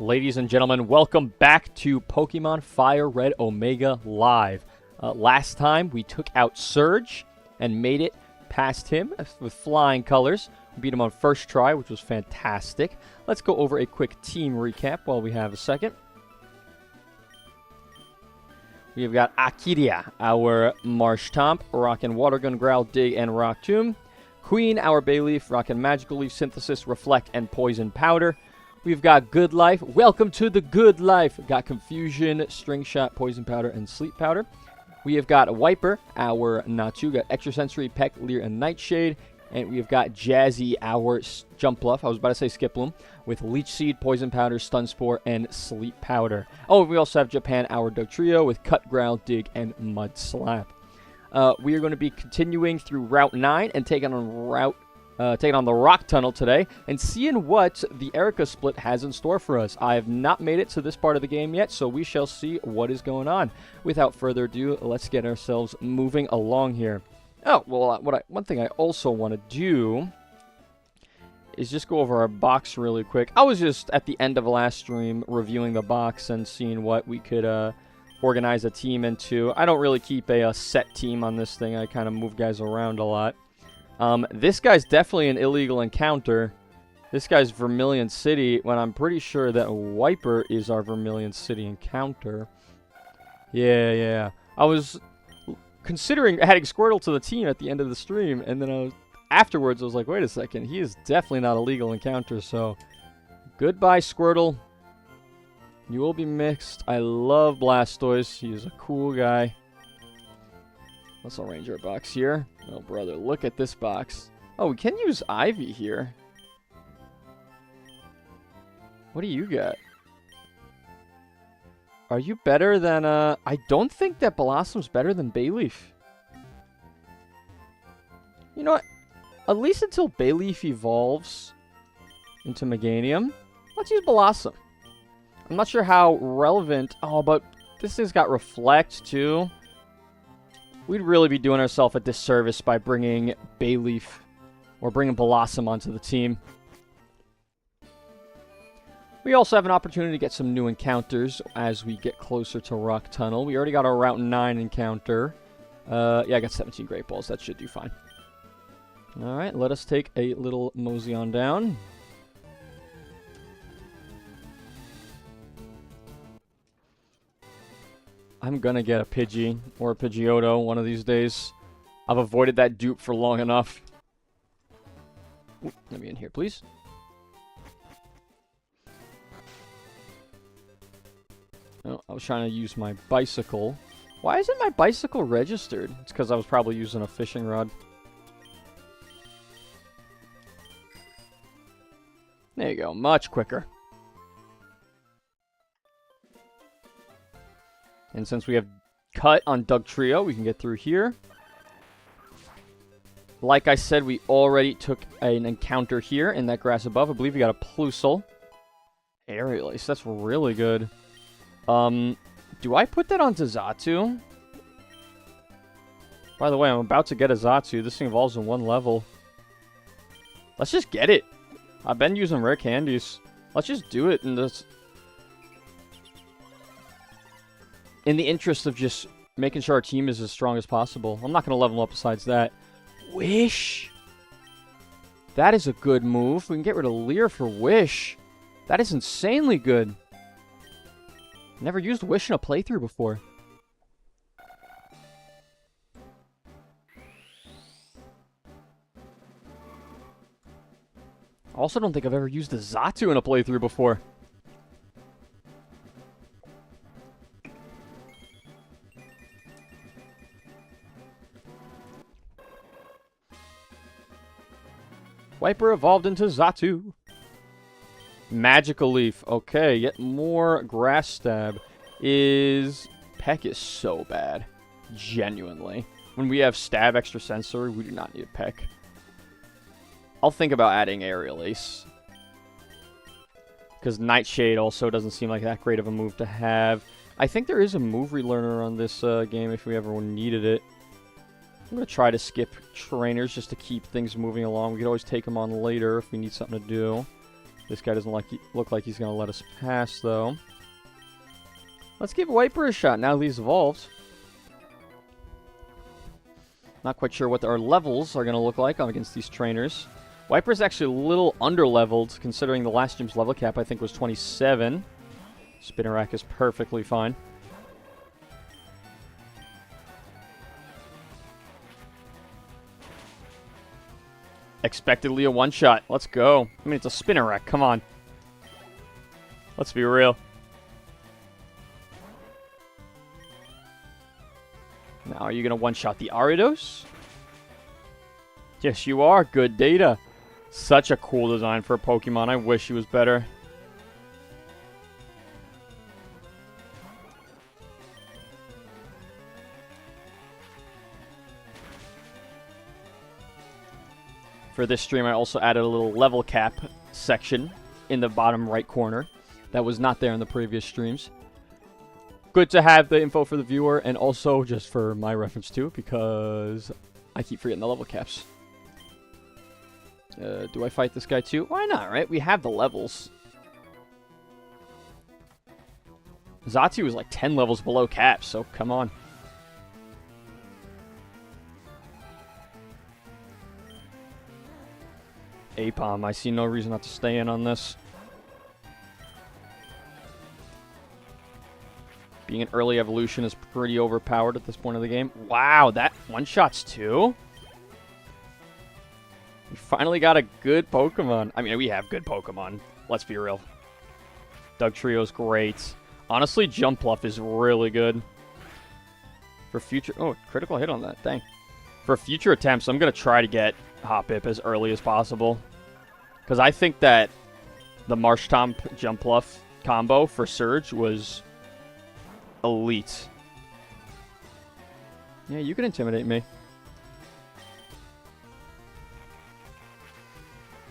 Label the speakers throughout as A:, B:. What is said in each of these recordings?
A: Ladies and gentlemen, welcome back to Pokemon Fire Red Omega Live. Last time, we took out Surge and made it past him with flying colors. We beat him on first try, which was fantastic. Let's go over a quick team recap while we have a second. We've got Akiria, our Marshtomp, Rockin' Water Gun, Growl, Dig, and Rock Tomb. Queen, our Bayleaf, Rockin' Magical Leaf, Synthesis, Reflect, and Poison Powder. We've got Good Life. Welcome to the Good Life. Got Confusion, String Shot, Poison Powder, and Sleep Powder. We have got Wiper, our Natu. Got Extrasensory, Peck, Leer, and Nightshade. And we have got Jazzy, our Jump Bluff. I was about to say Skiploom. With Leech Seed, Poison Powder, Stun Spore, and Sleep Powder. Oh, we also have Japan, our Dugtrio. With Cut, Growl, Dig, and Mud Slap. We are going to be continuing through Route 9 and taking on the Rock Tunnel today and seeing what the Erica split has in store for us. I have not made it to this part of the game yet, so we shall see what is going on. Without further ado, let's get ourselves moving along here. Oh, well, one thing I also want to do is just go over our box really quick. I was just at the end of last stream reviewing the box and seeing what we could organize a team into. I don't really keep a set team on this thing. I kind of move guys around a lot. This guy's definitely an illegal encounter. This guy's Vermilion City, when I'm pretty sure that Wiper is our Vermilion City encounter. Yeah. I was considering adding Squirtle to the team at the end of the stream, and then afterwards I was like, wait a second, he is definitely not a legal encounter, so goodbye, Squirtle. You will be mixed. I love Blastoise. He's a cool guy. Let's arrange our box here. Oh, brother, look at this box. Oh, we can use Ivy here. What do you got? Are you better than, I don't think that Blossom's better than Bayleaf. You know what? At least until Bayleaf evolves into Meganium, let's use Blossom. I'm not sure how relevant. Oh, but this thing's got Reflect, too. We'd really be doing ourselves a disservice by bringing Bayleaf or bringing Blossom onto the team. We also have an opportunity to get some new encounters as we get closer to Rock Tunnel. We already got our Route 9 encounter. Yeah, I got 17 Great Balls. That should do fine. Alright, let us take a little mosey on down. I'm gonna get a Pidgey or a Pidgeotto one of these days. I've avoided that dupe for long enough. Ooh, let me in here, please. Oh, I was trying to use my bicycle. Why isn't my bicycle registered? It's because I was probably using a fishing rod. There you go, much quicker. And since we have Cut on Dugtrio, we can get through here. Like I said, we already took an encounter here in that grass above. I believe we got a Plusle. Aerial Ace, that's really good. Do I put that onto Xatu? By the way, I'm about to get a Xatu. This thing evolves in one level. Let's just get it. I've been using rare candies. Let's just do it in this. In the interest of just making sure our team is as strong as possible. I'm not going to level up besides that. Wish! That is a good move. We can get rid of Leer for Wish. That is insanely good. Never used Wish in a playthrough before. I also don't think I've ever used a Xatu in a playthrough before. Wiper evolved into Xatu. Magical Leaf. Okay, yet more Grass Stab. Peck is so bad. Genuinely. When we have Stab Extrasensory, we do not need Peck. I'll think about adding Aerial Ace. Because Nightshade also doesn't seem like that great of a move to have. I think there is a move relearner on this game if we ever needed it. I'm going to try to skip trainers just to keep things moving along. We could always take them on later if we need something to do. This guy doesn't look like he's going to let us pass, though. Let's give Wiper a shot now that he's evolved. Not quite sure what our levels are going to look like against these trainers. Wiper's actually a little under-leveled, considering the last gym's level cap, I think, was 27. Spinnerack is perfectly fine. Expectedly a one-shot. Let's go. I mean, it's a Spinnerack. Come on. Let's be real. Now, are you going to one-shot the Ariados? Yes, you are. Good data. Such a cool design for a Pokemon. I wish he was better. For this stream, I also added a little level cap section in the bottom right corner. That was not there in the previous streams. Good to have the info for the viewer, and also just for my reference too, because I keep forgetting the level caps. Do I fight this guy too? Why not, right? We have the levels. Zatu was like 10 levels below caps, so come on. Apom, I see no reason not to stay in on this. Being an early evolution is pretty overpowered at this point of the game. Wow, that one-shots too? We finally got a good Pokemon. I mean, we have good Pokemon. Let's be real. Dugtrio's great. Honestly, Jumpluff is really good. For future... Oh, critical hit on that. Dang. For future attempts, I'm going to try to get Hoppip as early as possible. Because I think that the Marshtomp Jumpluff combo for Surge was elite. Yeah, you can intimidate me.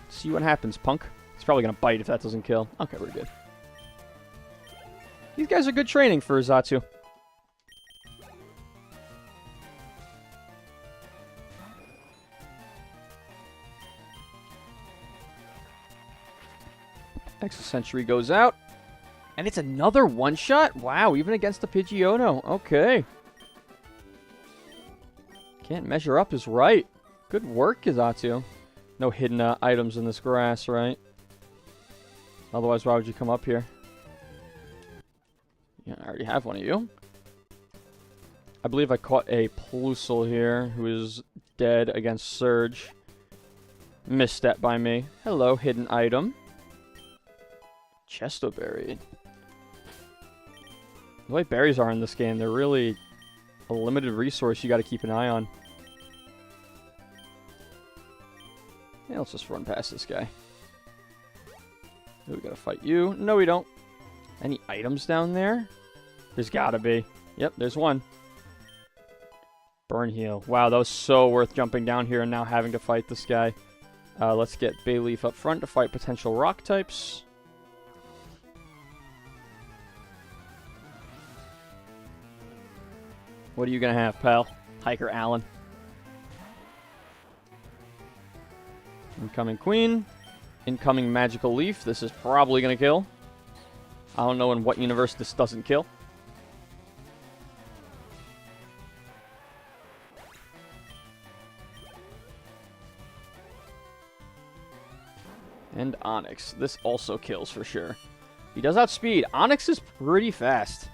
A: See what happens, punk. He's probably going to bite if that doesn't kill. Okay, we're good. These guys are good training for Zatu. Next Century goes out. And it's another one-shot? Wow, even against the Pidgeotto. Okay. Can't measure up is right. Good work, Kizatsu. No hidden items in this grass, right? Otherwise, why would you come up here? Yeah, I already have one of you. I believe I caught a Plusle here, who is dead against Surge. Misstep by me. Hello, hidden item. Chestoberry. The way berries are in this game, they're really a limited resource you got to keep an eye on. Yeah, let's just run past this guy. We gotta fight you. No, we don't. Any items down there? There's gotta be. Yep, there's one. Burn heal. Wow, that was so worth jumping down here and now having to fight this guy. Let's get Bayleaf up front to fight potential rock types. What are you gonna have, pal? Hiker Allen. Incoming Queen. Incoming Magical Leaf. This is probably gonna kill. I don't know in what universe this doesn't kill. And Onyx. This also kills for sure. He does outspeed. Onyx is pretty fast.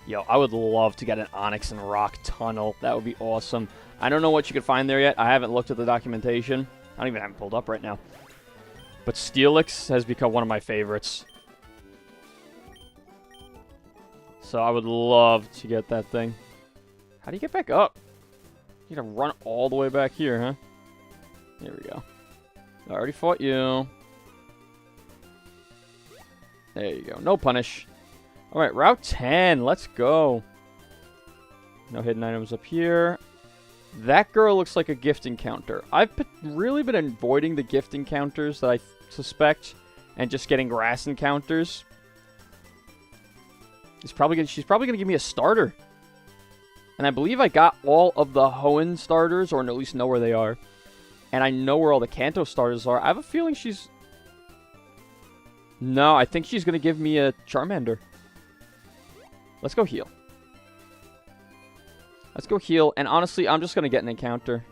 A: Yo, I would love to get an Onyx and Rock Tunnel. That would be awesome. I don't know what you could find there yet. I haven't looked at the documentation. I don't even have it pulled up right now. But Steelix has become one of my favorites. So I would love to get that thing. How do you get back up? You gotta run all the way back here, huh? There we go. I already fought you. There you go. No punish. Alright, Route 10. Let's go. No hidden items up here. That girl looks like a gift encounter. I've really been avoiding the gift encounters that I suspect and just getting grass encounters. She's probably gonna give me a starter. And I believe I got all of the Hoenn starters, or at least know where they are. And I know where all the Kanto starters are. I have a feeling she's... No, I think she's going to give me a Charmander. Let's go heal. Let's go heal. And honestly, I'm just going to get an encounter.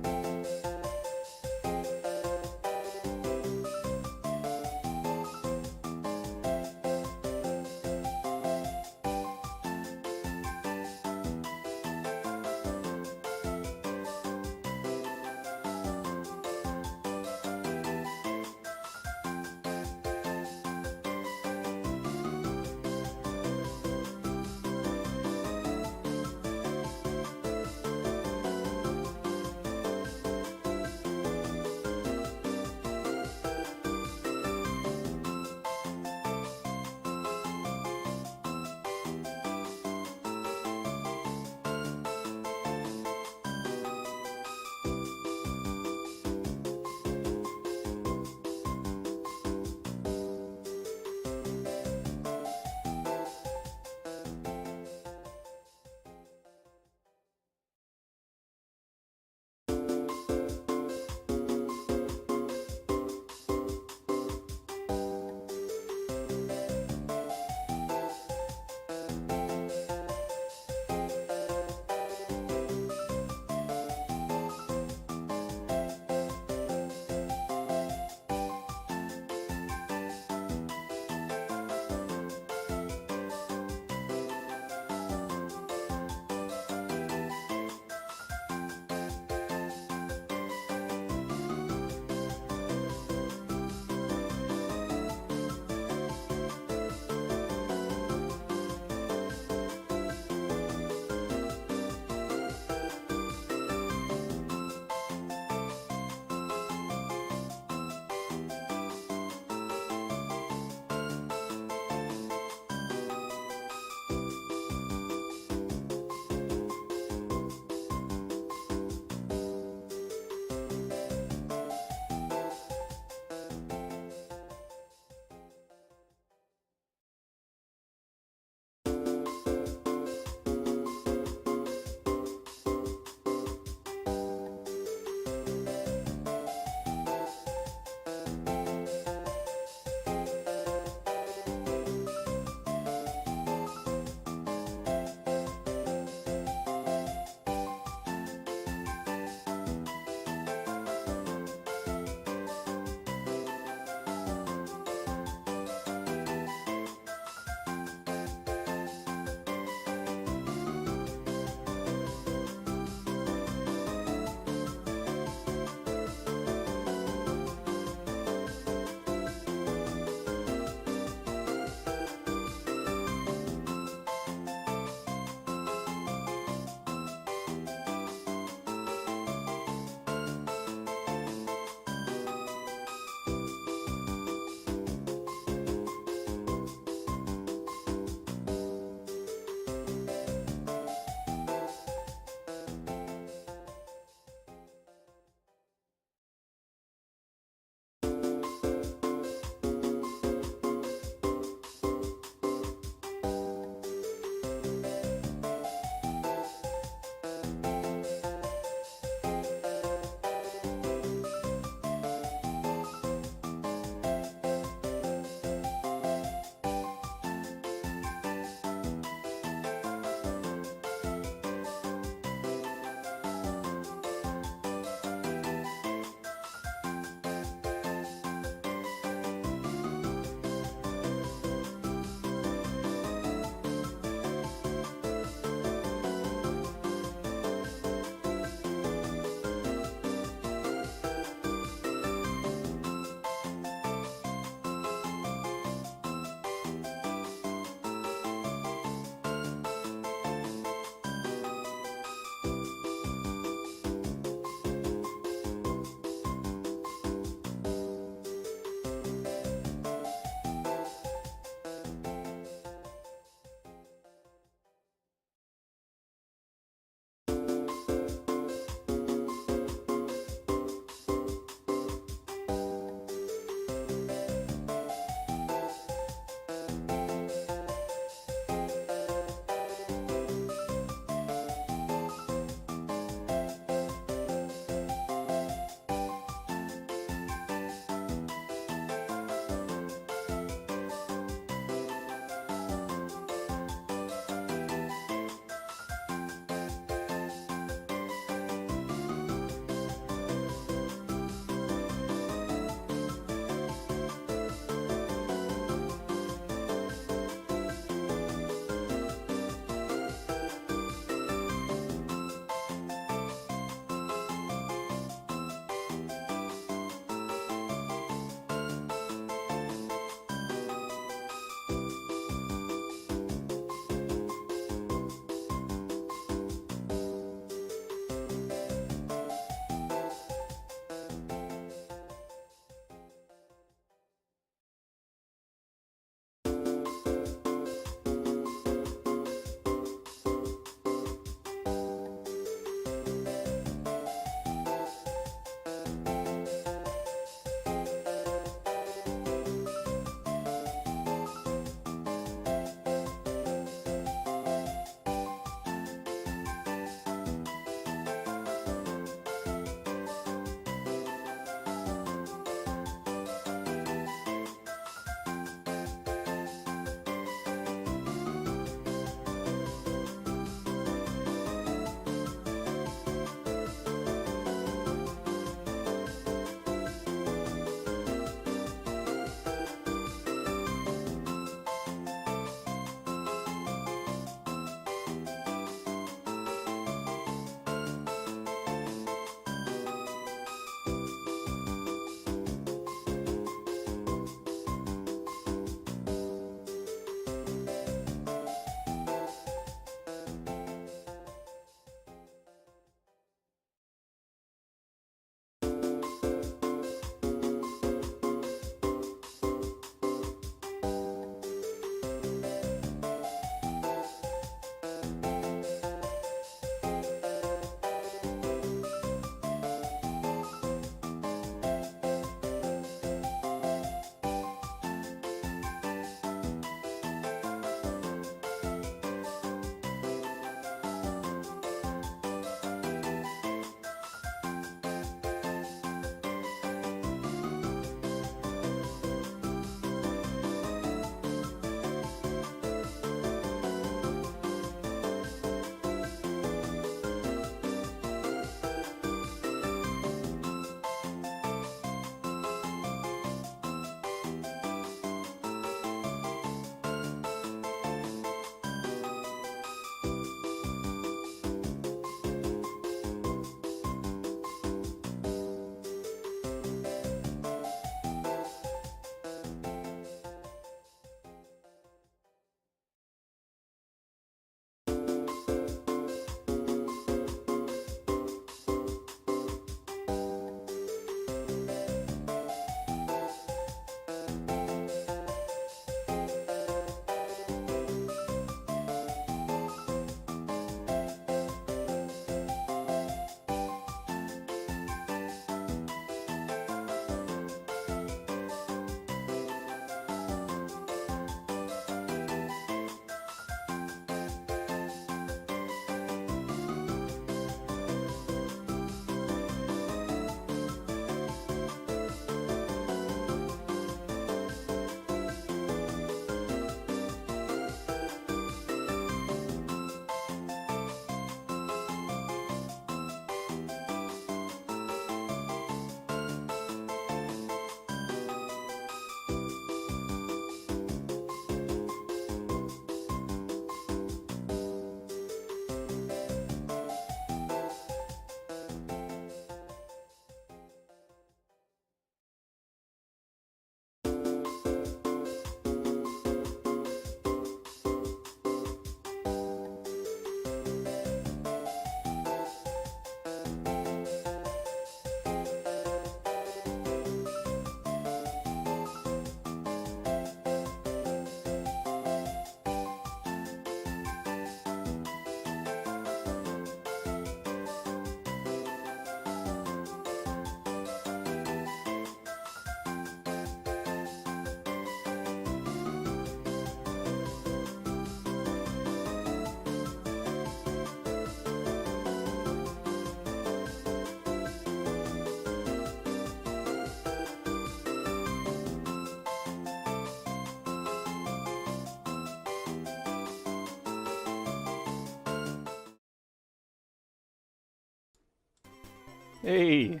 A: Hey.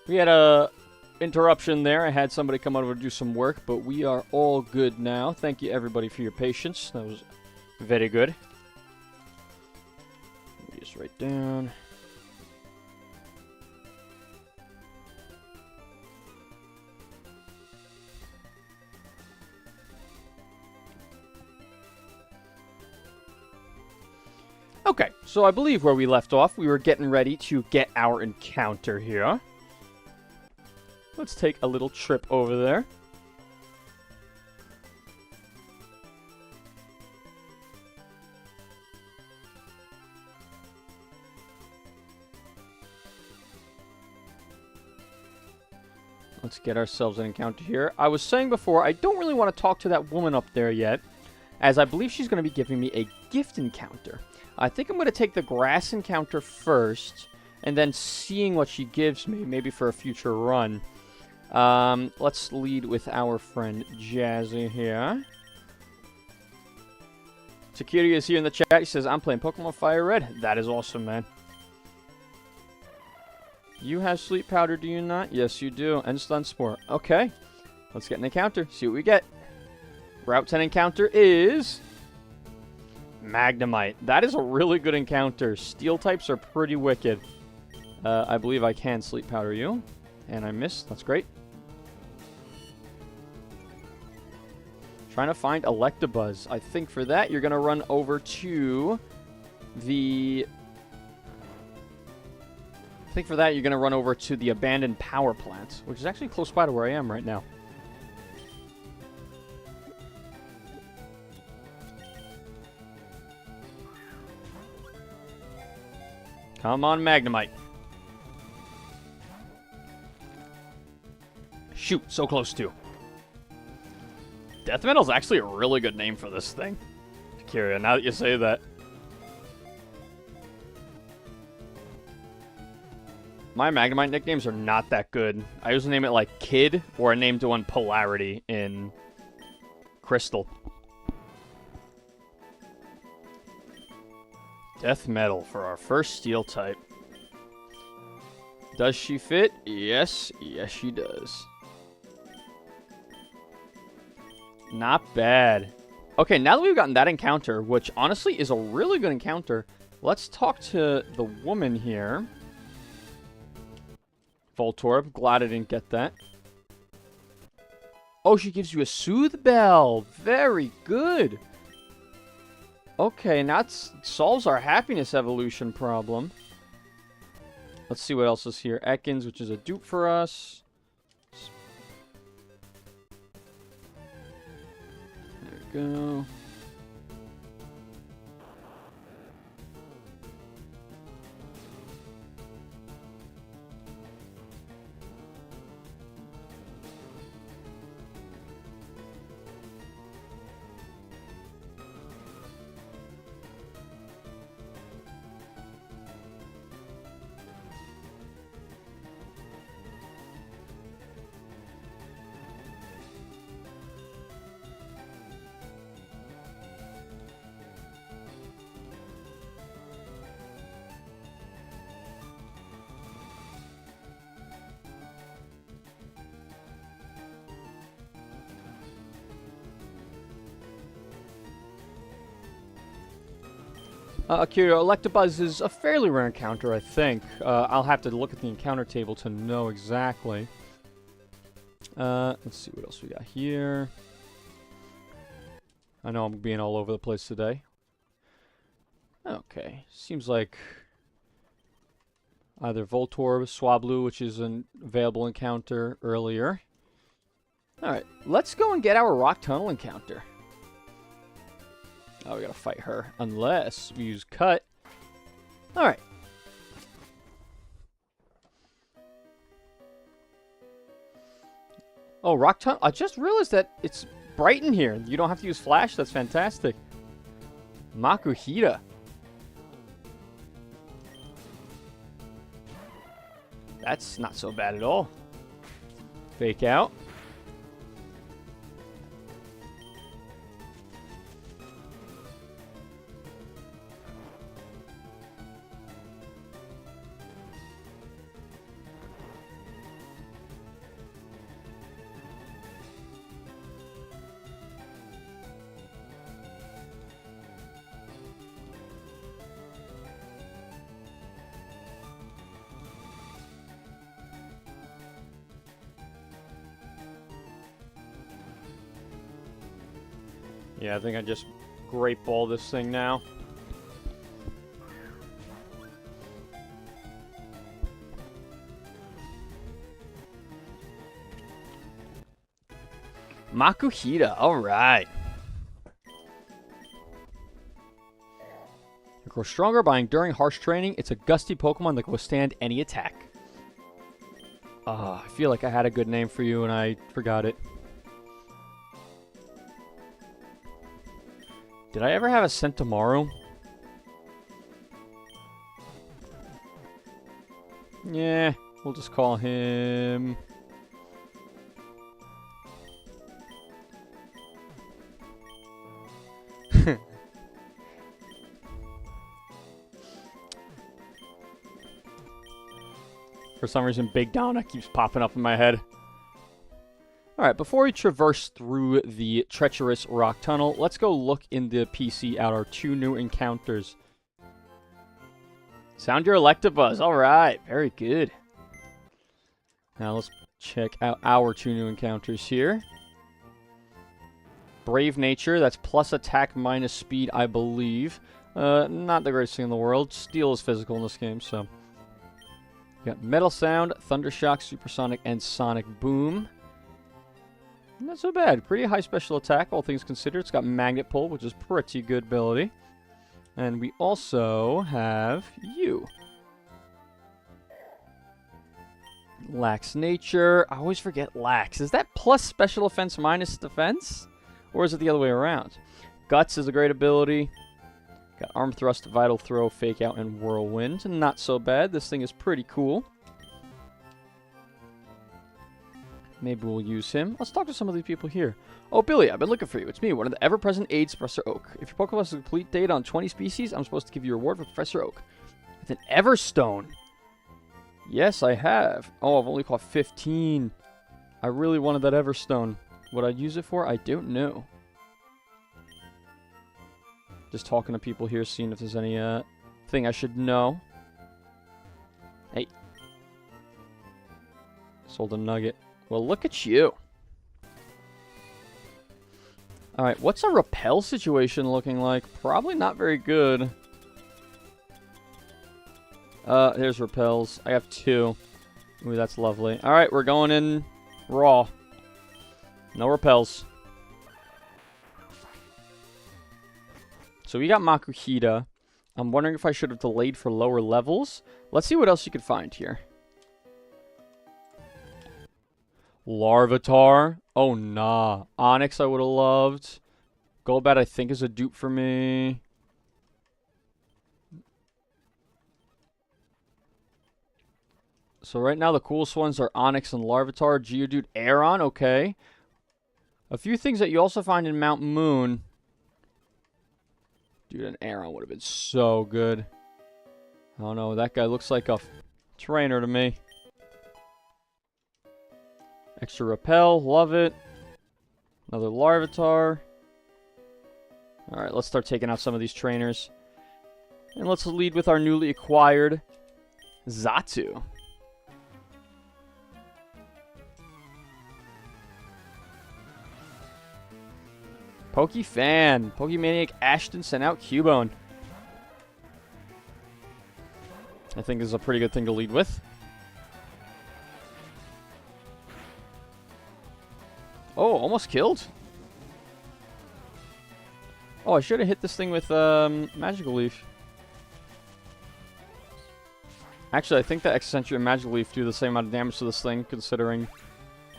A: We had a interruption there. I had somebody come over to do some work, but we are all good now. Thank you, everybody, for your patience. That was very good. Let me just write down. Okay, so I believe where we left off, we were getting ready to get our encounter here. Let's take a little trip over there. Let's get ourselves an encounter here. I was saying before, I don't really want to talk to that woman up there yet, as I believe she's going to be giving me a gift encounter. I think I'm going to take the grass encounter first, and then seeing what she gives me, maybe for a future run. Let's lead with our friend Jazzy here. Security is here in the chat. He says, I'm playing Pokémon Fire Red. That is awesome, man. You have sleep powder, do you not? Yes, you do. And stun spore. Okay. Let's get an encounter. See what we get. Route 10 encounter is Magnemite. That is a really good encounter. Steel types are pretty wicked. I believe I can sleep powder you. And I missed. That's great. Trying to find Electabuzz. I think for that, you're going to run over to the... abandoned power plant, which is actually close by to where I am right now. Come on, Magnemite. Shoot, so close to. Death Metal's actually a really good name for this thing. Kyria, now that you say that. My Magnemite nicknames are not that good. I usually name it like Kid, or I named one Polarity in Crystal. Death Metal for our first Steel type. Does she fit? Yes. Yes, she does. Not bad. Okay, now that we've gotten that encounter, which honestly is a really good encounter, let's talk to the woman here. Voltorb, glad I didn't get that. Oh, she gives you a Soothe Bell. Very good. Okay, now that solves our happiness evolution problem. Let's see what else is here. Ekans, which is a dupe for us. There we go. Akira, Electabuzz is a fairly rare encounter, I think. I'll have to look at the encounter table to know exactly. Let's see what else we got here. I know I'm being all over the place today. Okay, seems like either Voltorb, Swablu, which is an available encounter earlier. Alright, let's go and get our Rock Tunnel encounter. Oh, we gotta fight her. Unless we use Cut. Alright. Oh, Rock Tunnel. I just realized that it's bright in here. You don't have to use Flash. That's fantastic. Makuhita. That's not so bad at all. Fake out. Yeah, I think I just Great Ball this thing now. Makuhita, alright. It grows stronger by enduring harsh training. It's a gusty Pokemon that can withstand any attack. I feel like I had a good name for you and I forgot it. Did I ever have a Sentamaru? Yeah, we'll just call him... For some reason, Big Donna keeps popping up in my head. Alright, before we traverse through the treacherous rock tunnel, let's go look in the PC at our 2 new encounters. Sound your Electabuzz. Alright, very good. Now let's check out our 2 new encounters here. Brave Nature, that's plus attack minus speed, I believe. Not the greatest thing in the world. Steel is physical in this game, so... We got Metal Sound, Thunder Shock, Supersonic, and Sonic Boom. Not so bad. Pretty high special attack, all things considered. It's got Magnet Pull, which is pretty good ability. And we also have you. Lax Nature. I always forget Lax. Is that plus special offense minus defense? Or is it the other way around? Guts is a great ability. Got Arm Thrust, Vital Throw, Fake Out, and Whirlwind. Not so bad. This thing is pretty cool. Maybe we'll use him. Let's talk to some of these people here. Oh, Billy, I've been looking for you. It's me, one of the ever-present aides, Professor Oak. If your Pokemon has a complete data on 20 species, I'm supposed to give you a reward for Professor Oak. With an Everstone. Yes, I have. Oh, I've only caught 15. I really wanted that Everstone. What I'd use it for, I don't know. Just talking to people here, seeing if there's any thing I should know. Hey. Sold a nugget. Well, look at you. Alright, what's a repel situation looking like? Probably not very good. Here's repels. I have 2. Ooh, that's lovely. Alright, we're going in raw. No repels. So we got Makuhita. I'm wondering if I should have delayed for lower levels. Let's see what else you could find here. Larvitar. Oh, nah. Onyx I would have loved. Golbat I think is a dupe for me. So right now the coolest ones are Onyx and Larvitar. Geodude, Aeron, okay. A few things that you also find in Mount Moon. Dude, an Aeron would have been so good. I don't know, that guy looks like a trainer to me. Extra Repel, love it. Another Larvitar. Alright, let's start taking out some of these trainers. And let's lead with our newly acquired Xatu. Pokefan. Pokemaniac Ashton sent out Cubone. I think this is a pretty good thing to lead with. Oh, almost killed. Oh, I should have hit this thing with Magical Leaf. Actually, I think that Extra Sentry and Magical Leaf do the same amount of damage to this thing, considering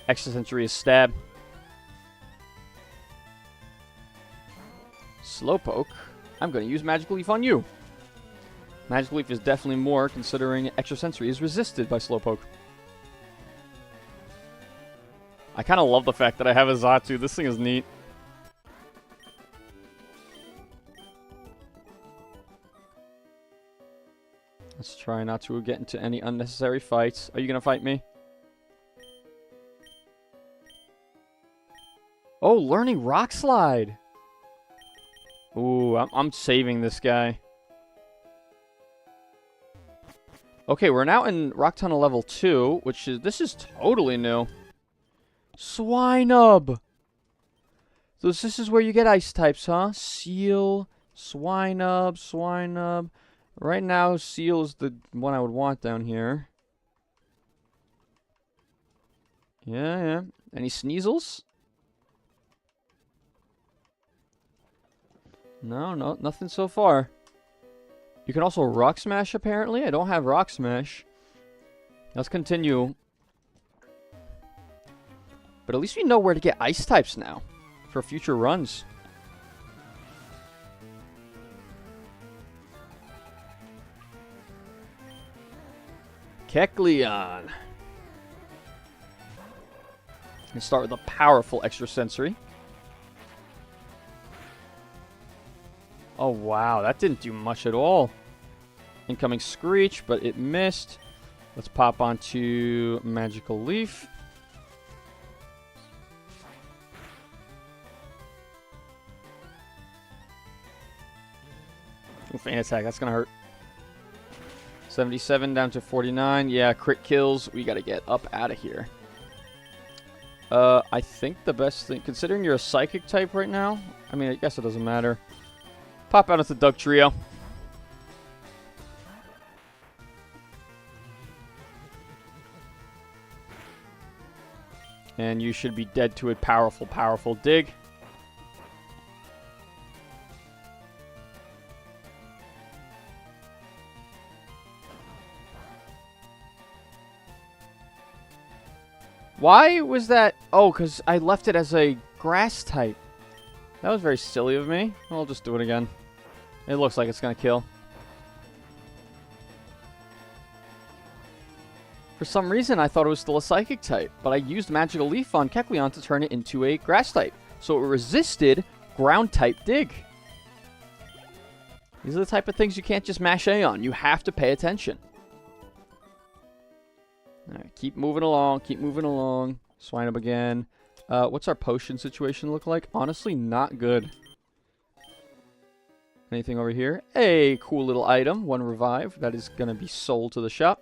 A: Extra Sentry is Stab. Slowpoke. I'm going to use Magical Leaf on you. Magical Leaf is definitely more, considering Extra Sensory is resisted by Slowpoke. I kind of love the fact that I have a Xatu. This thing is neat. Let's try not to get into any unnecessary fights. Are you going to fight me? Oh, learning Rock Slide. Ooh, I'm saving this guy. Okay, we're now in Rock Tunnel level 2, this is totally new. Swinub! So this is where you get ice types, huh? Seal, Swinub. Right now, Seal is the one I would want down here. Yeah. Any Sneasels? No, nothing so far. You can also Rock Smash, apparently. I don't have Rock Smash. Let's continue. But at least we know where to get ice types now for future runs. Kecleon. Let's start with a powerful extrasensory. Oh, wow. That didn't do much at all. Incoming Screech, but it missed. Let's pop onto Magical Leaf. Ooh, Feint Attack. That's going to hurt. 77 down to 49. Yeah, crit kills. We got to get up out of here. I think the best thing, considering you're a Psychic type right now, I mean, I guess it doesn't matter. Pop out into Doug Trio. And you should be dead to a powerful dig. Why was that? Oh, because I left it as a grass type. That was very silly of me. I'll just do it again. It looks like it's going to kill. For some reason, I thought it was still a Psychic type, but I used Magical Leaf on Kecleon to turn it into a grass type. So it resisted ground type dig. These are the type of things you can't just mash A on. You have to pay attention. Alright, keep moving along. Swinub again. What's our potion situation look like? Honestly, not good. Anything over here? A cool little item. 1 revive. That is going to be sold to the shop.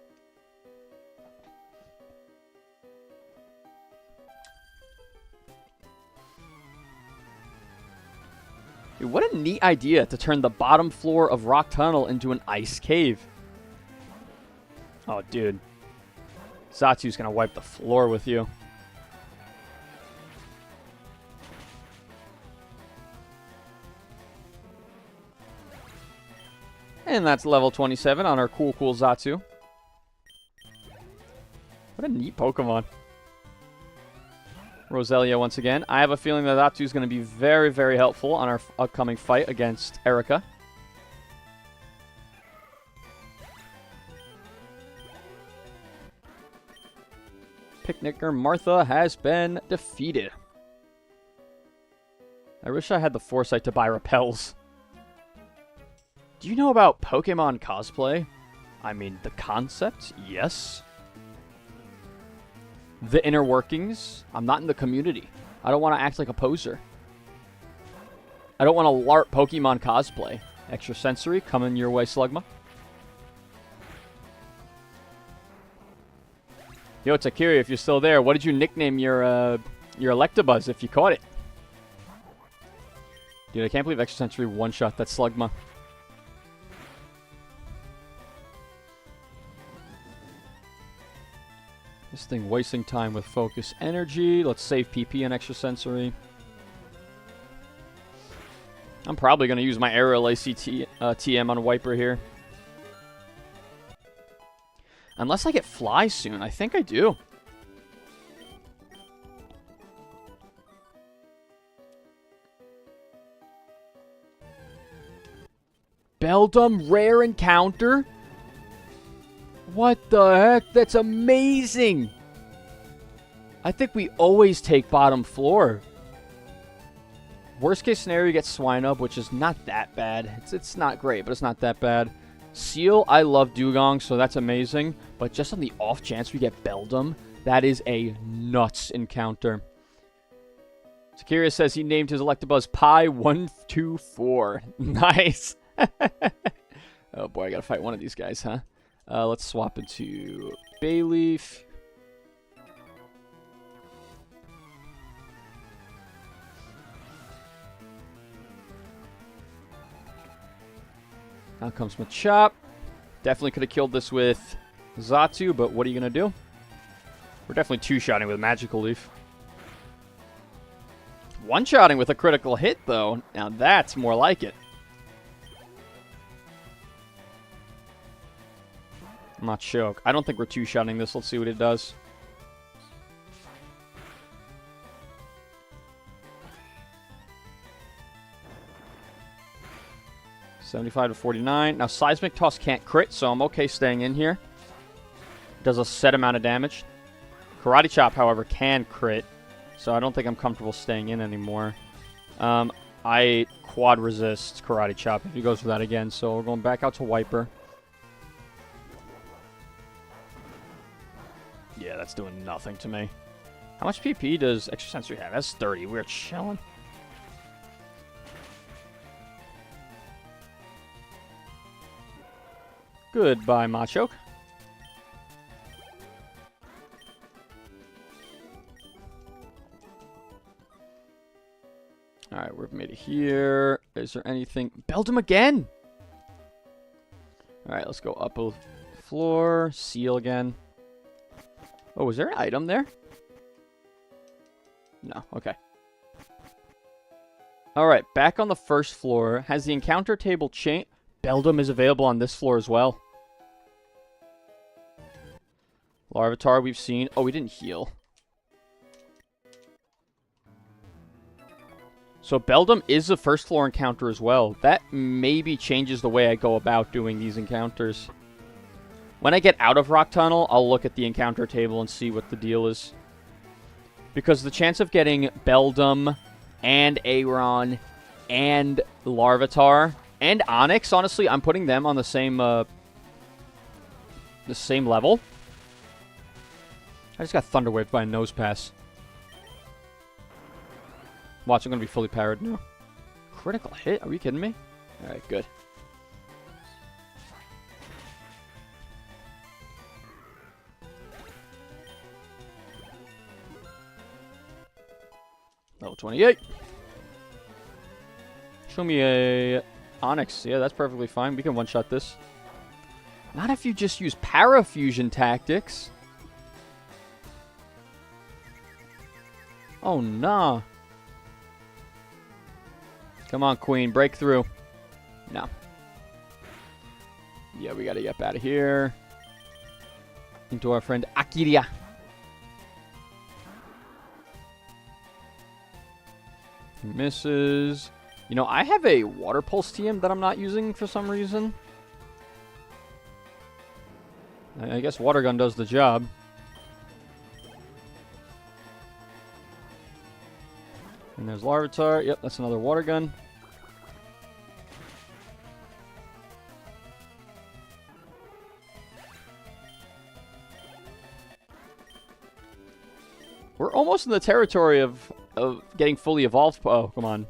A: Dude, what a neat idea to turn the bottom floor of Rock Tunnel into an ice cave. Oh, dude. Zatsu's going to wipe the floor with you. And that's level 27 on our cool Zatsu. What a neat Pokemon. Roselia once again. I have a feeling that Zatsu is going to be very, very helpful on our upcoming fight against Erica. Picnicker Martha has been defeated. I wish I had the foresight to buy repels. Do you know about Pokemon cosplay? I mean, the concept, yes. The inner workings, I'm not in the community. I don't want to act like a poser. I don't want to LARP Pokemon cosplay. Extrasensory, coming your way, Slugma. Yo, Takiri, if you're still there, what did you nickname your Electabuzz if you caught it? Dude, I can't believe Extrasensory one-shot that Slugma. This thing wasting time with Focus Energy. Let's save PP and Extrasensory. I'm probably going to use my Aerial ACT TM on Wiper here. Unless I get Fly soon. I think I do. Beldum rare encounter? What the heck? That's amazing! I think we always take bottom floor. Worst case scenario, you get Swinub, which is not that bad. It's not great, but it's not that bad. Seal, I love Dugong, so that's amazing. But just on the off chance we get Beldum, that is a nuts encounter. Sakira says he named his Electabuzz Pi124. Nice! Oh boy, I gotta fight one of these guys, huh? Let's swap into Bayleaf. Out comes Machop. Definitely could have killed this with Xatu, but what are you going to do? We're definitely two-shotting with Magical Leaf. One-shotting with a critical hit, though. Now that's more like it. Machoke. I don't think we're two-shotting this. Let's see what it does. $75 to $49. Now, Seismic Toss can't crit, so I'm okay staying in here. Does a set amount of damage. Karate Chop, however, can crit, so I don't think I'm comfortable staying in anymore. I quad resist Karate Chop if he goes for that again, so we're going back out to Wiper. Yeah, that's doing nothing to me. How much PP does Extra Sensory have? That's 30. We're chilling. Goodbye, Machoke. Alright, we've made it here. Is there anything? Beldum again! Alright, let's go up a floor. Seal again. Oh, was there an item there? No, okay. Alright, back on the first floor. Has the encounter table changed? Beldum is available on this floor as well. Larvitar we've seen. Oh, we didn't heal. So Beldum is the first floor encounter as well. That maybe changes the way I go about doing these encounters. When I get out of Rock Tunnel, I'll look at the encounter table and see what the deal is. Because the chance of getting Beldum and Aron and Larvitar and Onix, honestly, I'm putting them on the same level. I just got Thunder Waved by a Nose Pass. Watch, I'm going to be fully powered now. Critical hit? Are you kidding me? Alright, good. Level 28. Show me a Onix. Yeah, that's perfectly fine. We can one-shot this. Not if you just use Parafusion tactics. Oh, nah. Come on, Queen. Break through. No. Yeah, we gotta get out of here. Into our friend Akiria. He misses. You know, I have a Water Pulse TM that I'm not using for some reason. I guess Water Gun does the job. And there's Larvitar. Yep, that's another Water Gun. We're almost in the territory of getting fully evolved. Oh, come on.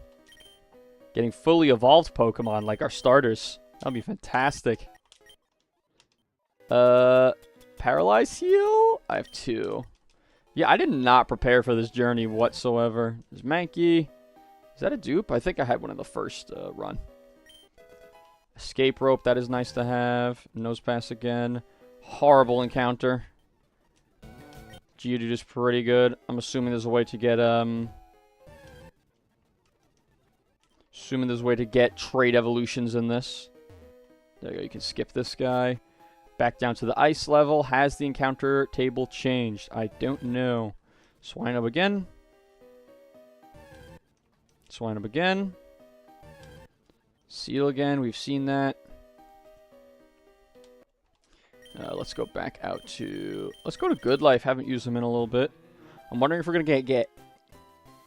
A: Getting fully evolved Pokemon like our starters. That'd be fantastic. Paralyze Heal? I have 2. Yeah, I did not prepare for this journey whatsoever. There's Mankey. Is that a dupe? I think I had one in the first run. Escape Rope, that is nice to have. Nose Pass again. Horrible encounter. Geodude is pretty good. I'm assuming there's a way to get trade evolutions in this. There you go, you can skip this guy. Back down to the ice level. Has the encounter table changed? I don't know. Swine up again. Swine up again. Seal again. We've seen that. Let's go back out to... Let's go to Good Life. Haven't used them in a little bit. I'm wondering if we're going to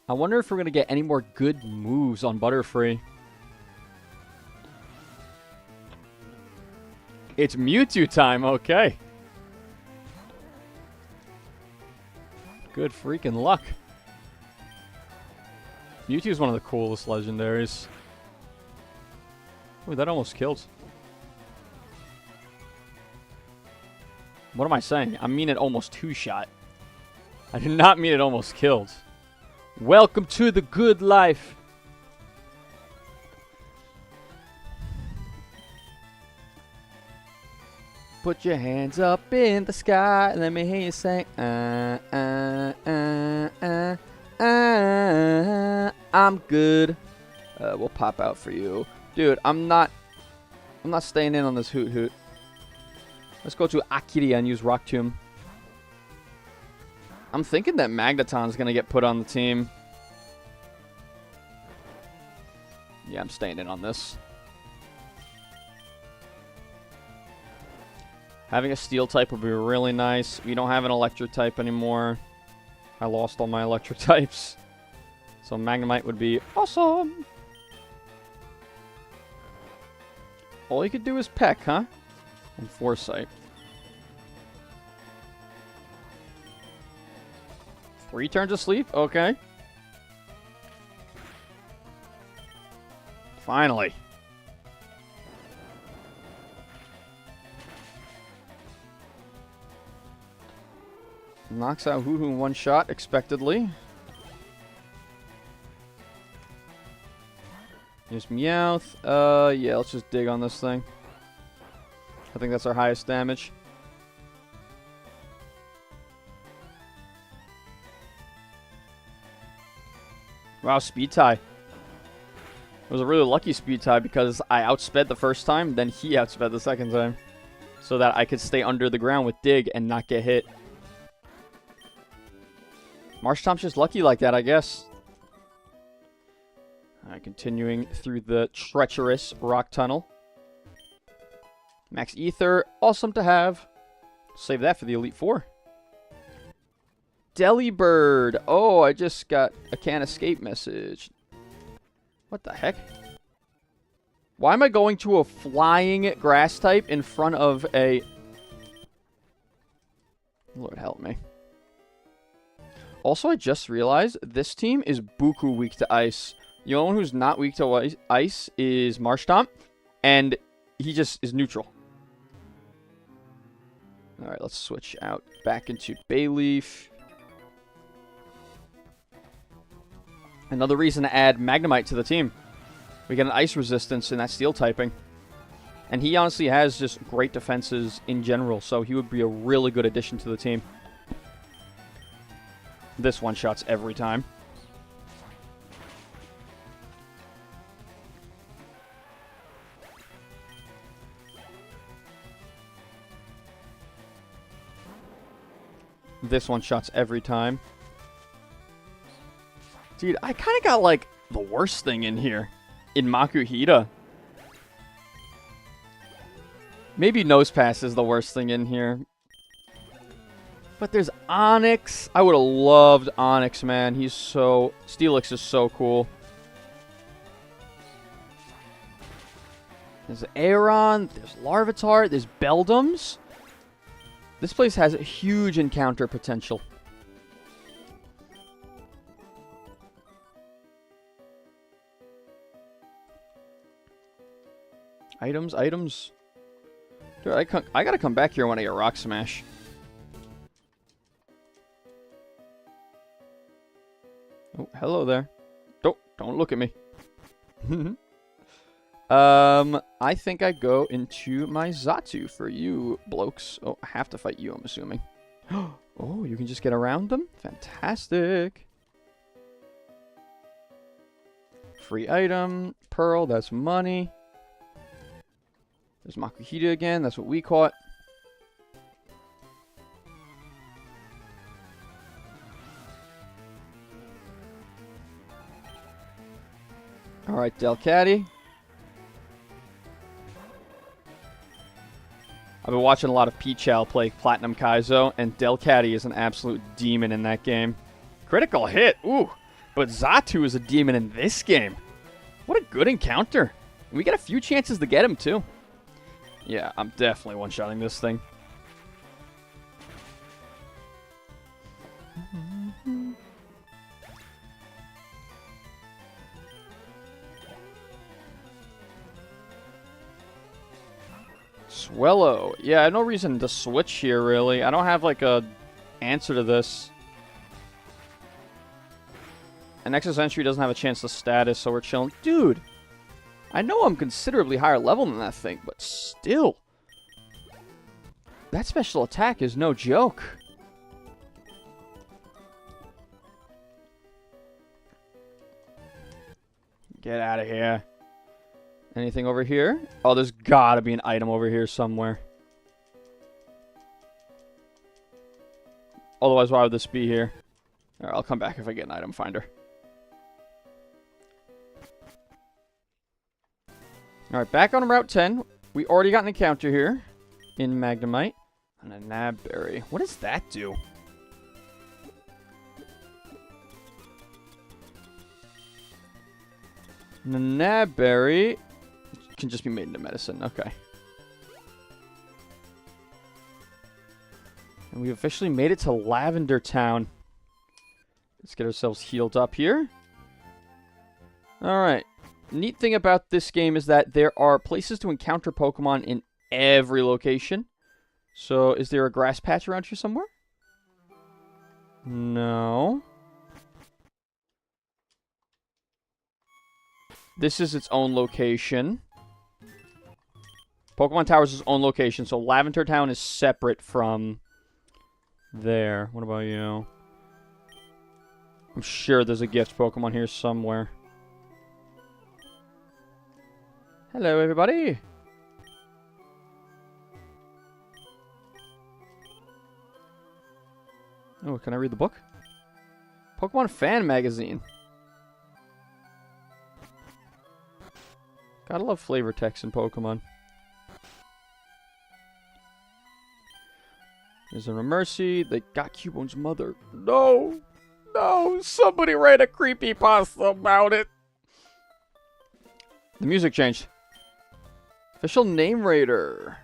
A: I wonder if we're going to get any more good moves on Butterfree. It's Mewtwo time, okay. Good freaking luck. Mewtwo is one of the coolest legendaries. Ooh, that almost killed. What am I saying? I mean it almost two-shot. I did not mean it almost killed. Welcome to the good life. Put your hands up in the sky and let me hear you sing. I'm good. We'll pop out for you. Dude, I'm not staying in on this hoot hoot. Let's go to Akiria and use Rock Tomb. I'm thinking that Magneton's going to get put on the team. Yeah, I'm staying in on this. Having a steel type would be really nice. We don't have an electric type anymore. I lost all my electric types. So Magnemite would be awesome. All you could do is Peck, huh? And Foresight. 3 turns of sleep? Okay. Finally. Knocks out Hoo-Hoo in 1 shot, expectedly. Here's Meowth. Yeah, let's just dig on this thing. I think that's our highest damage. Wow, speed tie. It was a really lucky speed tie because I outsped the first time, then he outsped the second time. So that I could stay under the ground with dig and not get hit. Marshtomp's just lucky like that, I guess. Alright, continuing through the treacherous rock tunnel. Max Ether, awesome to have. Save that for the Elite Four. Delibird. Oh, I just got a can't escape message. What the heck? Why am I going to a flying grass type in front of a... Lord help me. Also, I just realized this team is buku weak to ice. The only one who's not weak to ice is Marshtomp, and he just is neutral. Alright, let's switch out back into Bayleaf. Another reason to add Magnemite to the team. We get an ice resistance in that steel typing. And he honestly has just great defenses in general, so he would be a really good addition to the team. This one-shots every time. This one-shots every time. Dude, I kind of got, like, the worst thing in here. In Makuhita. Maybe Nosepass is the worst thing in here. But there's Onyx. I would have loved Onyx, man. He's so... Steelix is so cool. There's Aeron. There's Larvitar. There's Beldums. This place has a huge encounter potential. Items, items. Dude, I gotta come back here when I get Rock Smash. Oh, hello there. Don't look at me. I think I go into my Xatu for you, blokes. Oh, I have to fight you, I'm assuming. Oh, you can just get around them? Fantastic. Free item. Pearl, that's money. There's Makuhita again, that's what we caught. Alright, Delcatty. I've been watching a lot of Pichal play Platinum Kaizo, and Delcatty is an absolute demon in that game. Critical hit, ooh. But Xatu is a demon in this game. What a good encounter. We get a few chances to get him, too. Yeah, I'm definitely one-shotting this thing. Swellow. Yeah, I have no reason to switch here, really. I don't have, like, a answer to this. And Nexus Entry doesn't have a chance to status, so we're chilling. Dude! I know I'm considerably higher level than that thing, but still. That special attack is no joke. Get out of here. Anything over here? Oh, there's gotta be an item over here somewhere. Otherwise, why would this be here? Alright, I'll come back if I get an item finder. Alright, back on Route 10. We already got an encounter here in Magnemite. And a Nabberry. What does that do? The Nabberry can just be made into medicine. Okay. And we officially made it to Lavender Town. Let's get ourselves healed up here. Alright. Neat thing about this game is that there are places to encounter Pokemon in every location. So, is there a grass patch around here somewhere? No. This is its own location. Pokemon Tower is its own location, so Lavender Town is separate from there. What about you? I'm sure there's a gift Pokemon here somewhere. Hello, everybody. Oh, can I read the book? Pokemon Fan Magazine. Gotta love flavor text in Pokemon. There's a Mercy. They got Cubone's mother. No! No! Somebody write a creepypasta about it! The music changed. Official name raider.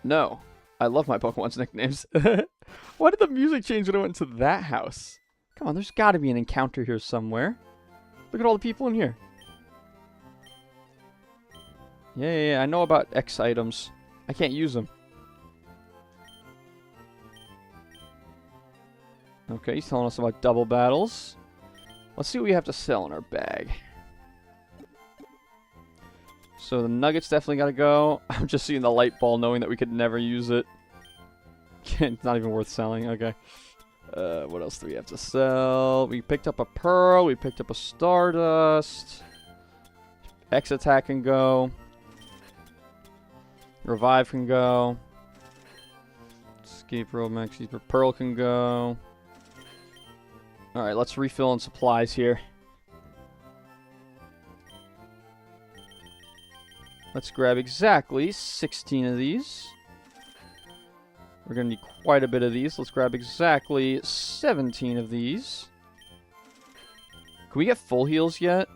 A: No. I love my Pokemon's nicknames. Why did the music change when I went to that house? Come on, there's gotta be an encounter here somewhere. Look at all the people in here. Yeah, I know about X items. I can't use them. Okay, he's telling us about double battles. Let's see what we have to sell in our bag. So the nuggets definitely gotta go. I'm just seeing the light ball knowing that we could never use it. It's not even worth selling. Okay. What else do we have to sell? We picked up a pearl. We picked up a Stardust. X attack can go. Revive can go. Escape rope, max pearl can go. Alright, let's refill on supplies here. Let's grab exactly 16 of these. We're going to need quite a bit of these. Let's grab exactly 17 of these. Can we get full heals yet?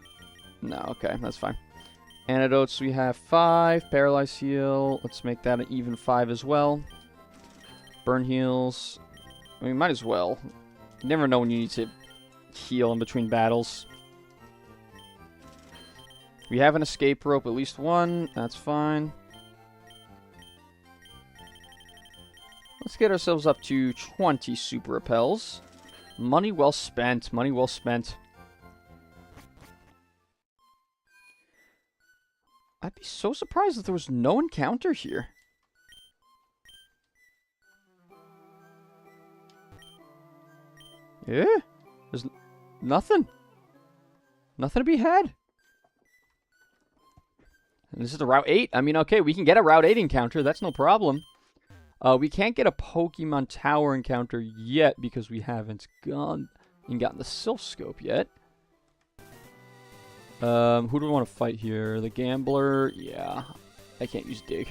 A: No, okay, that's fine. Antidotes, we have 5. Paralyze heal. Let's make that an even 5 as well. Burn heals. I mean, might as well. You never know when you need to heal in between battles. We have an escape rope, at least one. That's fine. Let's get ourselves up to 20 super repels. Money well spent. Money well spent. I'd be so surprised if there was no encounter here. Yeah. There's nothing. Nothing to be had. And this is the Route 8. I mean, okay, we can get a Route 8 encounter. That's no problem. We can't get a Pokemon Tower encounter yet because we haven't gotten the Sylph Scope yet. Who do we want to fight here? The Gambler? Yeah. I can't use Dig.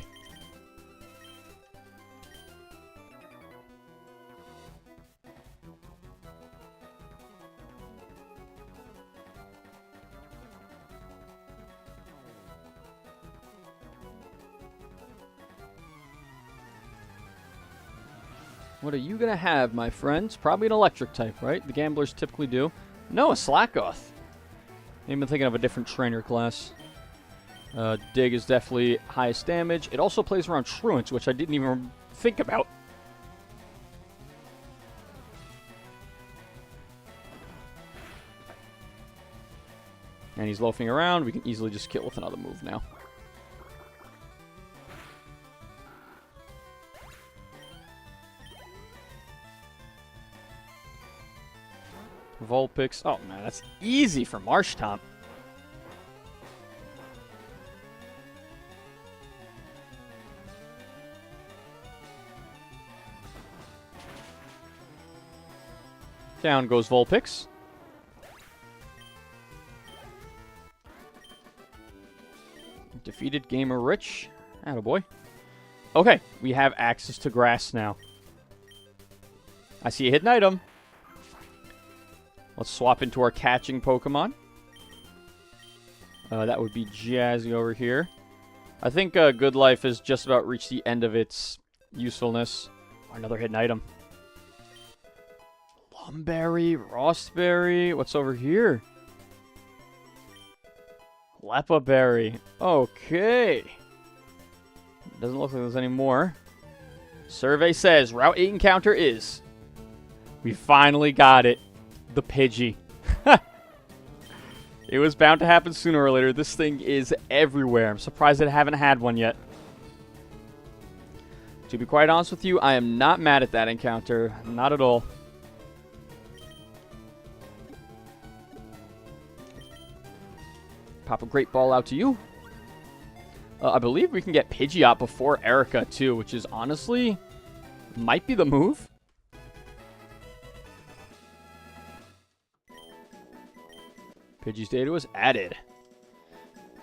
A: What are you going to have, my friends? Probably an electric type, right? The Gamblers typically do. No, a Slackoth. I've been thinking of a different trainer class. Dig is definitely highest damage. It also plays around Truants, which I didn't even think about. And he's loafing around. We can easily just kill with another move now. Vulpix. Oh, man, that's easy for Marshtomp. Down goes Vulpix. Defeated Gamer Rich. Attaboy. Okay, we have access to grass now. I see a hidden item. Let's swap into our catching Pokemon. That would be Jazzy over here. I think Good Life has just about reached the end of its usefulness. Another hidden item. Lumberry, Rostberry. What's over here? Lepaberry. Okay. Doesn't look like there's any more. Survey says Route 8 encounter is... We finally got it. The Pidgey. It was bound to happen sooner or later. This thing is everywhere. I'm surprised that I haven't had one yet. To be quite honest with you, I am not mad at that encounter. Not at all. Pop a great ball out to you. I believe we can get Pidgeot before Erica, too, which is honestly might be the move. Pidgey's data was added.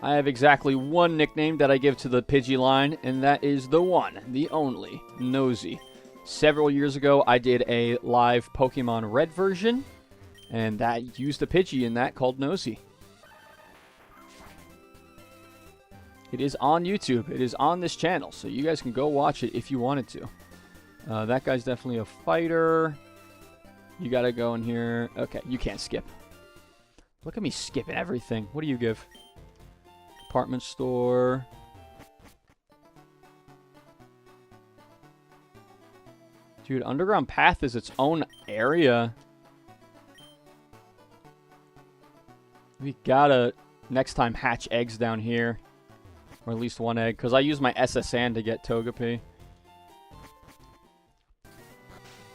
A: I have exactly one nickname that I give to the Pidgey line, and that is the one, the only, Nosy. Several years ago, I did a live Pokemon Red version, and that used a Pidgey in that called Nosy. It is on YouTube. It is on this channel, so you guys can go watch it if you wanted to. That guy's definitely a fighter. You gotta go in here. Okay, you can't skip. Look at me skipping everything. What do you give? Department store. Dude, Underground Path is its own area. We gotta, next time, hatch eggs down here. Or at least one egg, because I use my SSN to get Togepi.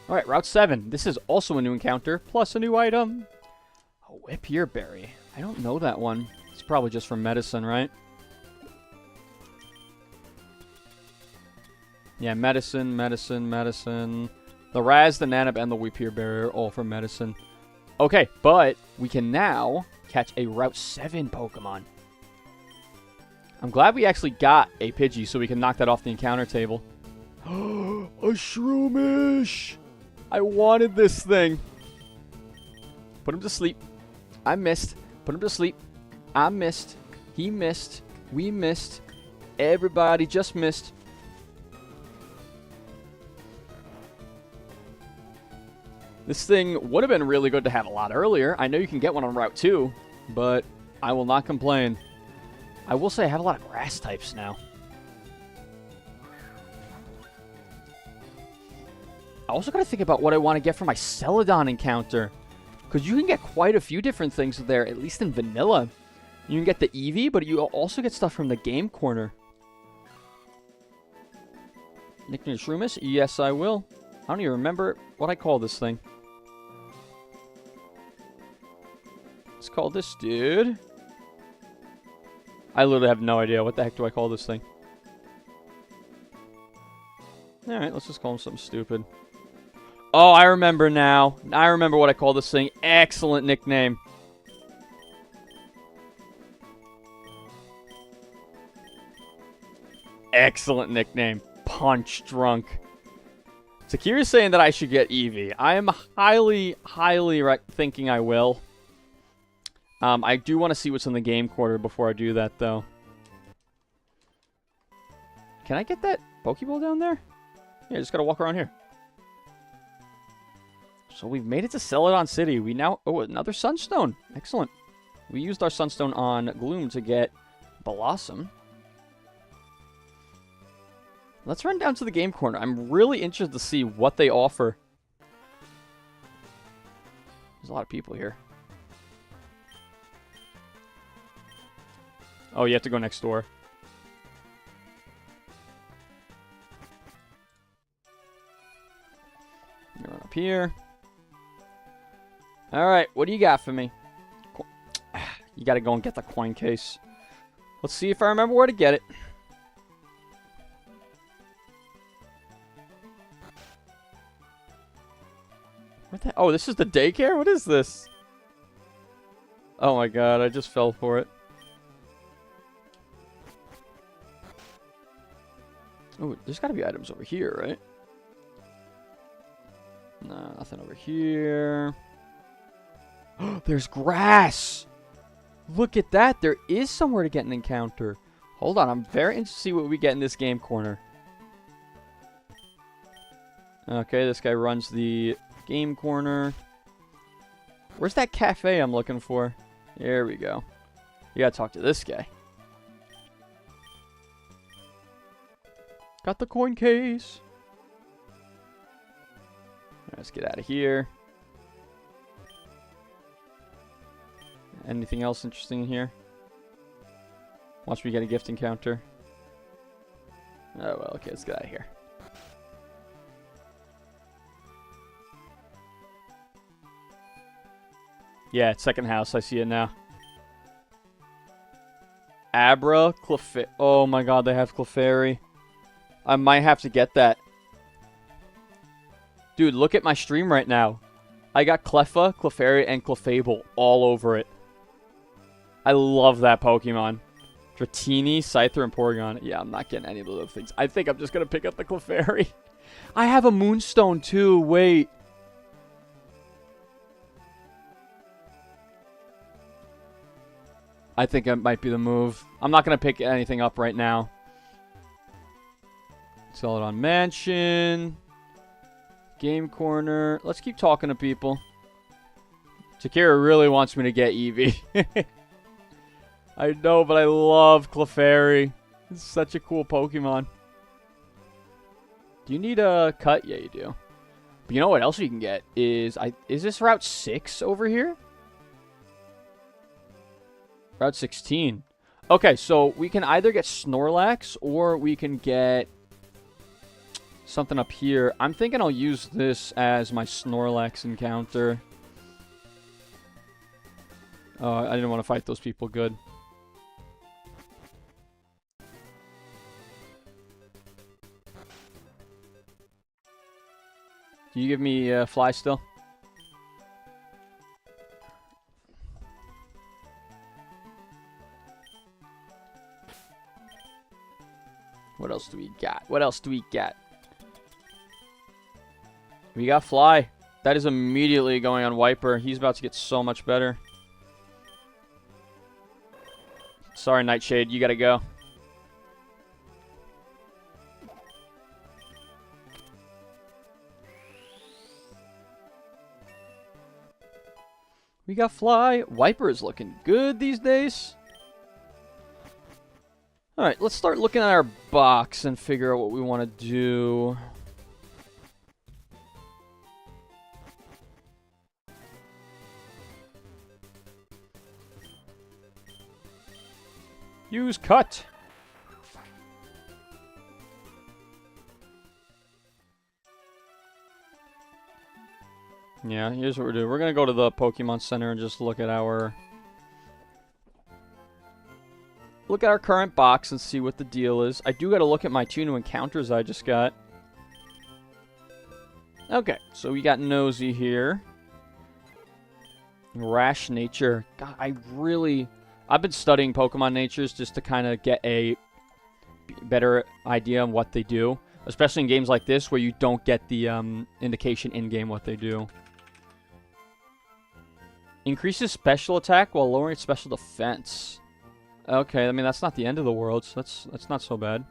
A: Alright, Route 7. This is also a new encounter, plus a new item. A Whippear Berry. I don't know that one. It's probably just for medicine, right? Yeah, medicine, medicine, medicine. The Raz, the Nanab, and the Whippear Berry are all for medicine. Okay, but we can now catch a Route 7 Pokemon. I'm glad we actually got a Pidgey so we can knock that off the encounter table. A Shroomish! I wanted this thing. Put him to sleep. I missed. Put him to sleep. I missed. He missed. We missed. Everybody just missed. This thing would have been really good to have a lot earlier. I know you can get one on Route 2, but I will not complain. I will say I have a lot of grass types now. I also got to think about what I want to get for my Celadon encounter. Because you can get quite a few different things there, at least in vanilla. You can get the Eevee, but you also get stuff from the game corner. Nickname Shroomish? Yes, I will. I don't even remember what I call this thing. Let's call this dude. I literally have no idea. What the heck do I call this thing? Alright, let's just call him something stupid. Oh, I remember now. I remember what I call this thing. Excellent nickname. Excellent nickname. Punch Drunk. Sakira's saying that I should get Eevee. I am highly thinking I will. I do want to see what's in the game quarter before I do that, though. Can I get that Pokeball down there? Yeah, just gotta walk around here. So we've made it to Celadon City. We now... Oh, another Sunstone. Excellent. We used our Sunstone on Gloom to get Blossom. Let's run down to the game corner. I'm really interested to see what they offer. There's a lot of people here. Oh, you have to go next door. Run up here. Alright, what do you got for me? You gotta go and get the coin case. Let's see if I remember where to get it. What the? Oh, this is the daycare? What is this? Oh my god, I just fell for it. Oh, there's gotta be items over here, right? No, nothing over here. There's grass! Look at that! There is somewhere to get an encounter. Hold on, I'm very interested to see what we get in this game corner. Okay, this guy runs the game corner. Where's that cafe I'm looking for? There we go. You gotta talk to this guy. Got the coin case. Let's get out of here. Anything else interesting in here? Watch me get a gift encounter. Oh, well, okay, let's get out of here. Yeah, it's second house. I see it now. Abra, Clefairy. Oh my god, they have Clefairy. I might have to get that. Dude, look at my stream right now. I got Cleffa, Clefairy, and Clefable all over it. I love that Pokemon. Dratini, Scyther, and Porygon. Yeah, I'm not getting any of those other things. I think I'm just going to pick up the Clefairy. I have a Moonstone too. Wait. I think that might be the move. I'm not going to pick anything up right now. Sell it on Mansion. Game Corner. Let's keep talking to people. Takira really wants me to get Eevee. I know, but I love Clefairy. It's such a cool Pokemon. Do you need a cut? Yeah, you do. But you know what else you can get is... Is this Route 6 over here? Route 16. Okay, so we can either get Snorlax or we can get something up here. I'm thinking I'll use this as my Snorlax encounter. I didn't want to fight those people. Good. Do you give me Fly still? What else do we got? What else do we got? We got Fly. That is immediately going on Wiper. He's about to get so much better. Sorry, Nightshade. You gotta go. We got Fly. Wiper is looking good these days. Alright, let's start looking at our box and figure out what we want to do. Use cut. Yeah, here's what we're doing. We're going to go to the Pokemon Center and just look at our... Look at our current box and see what the deal is. I do got to look at my 2 new encounters I just got. Okay, so we got Nosy here. Rash Nature. God, I've been studying Pokemon Natures just to kind of get a better idea on what they do. Especially in games like this where you don't get the indication in-game what they do. Increases special attack while lowering special defense. Okay, I mean, that's not the end of the world, so that's not so bad.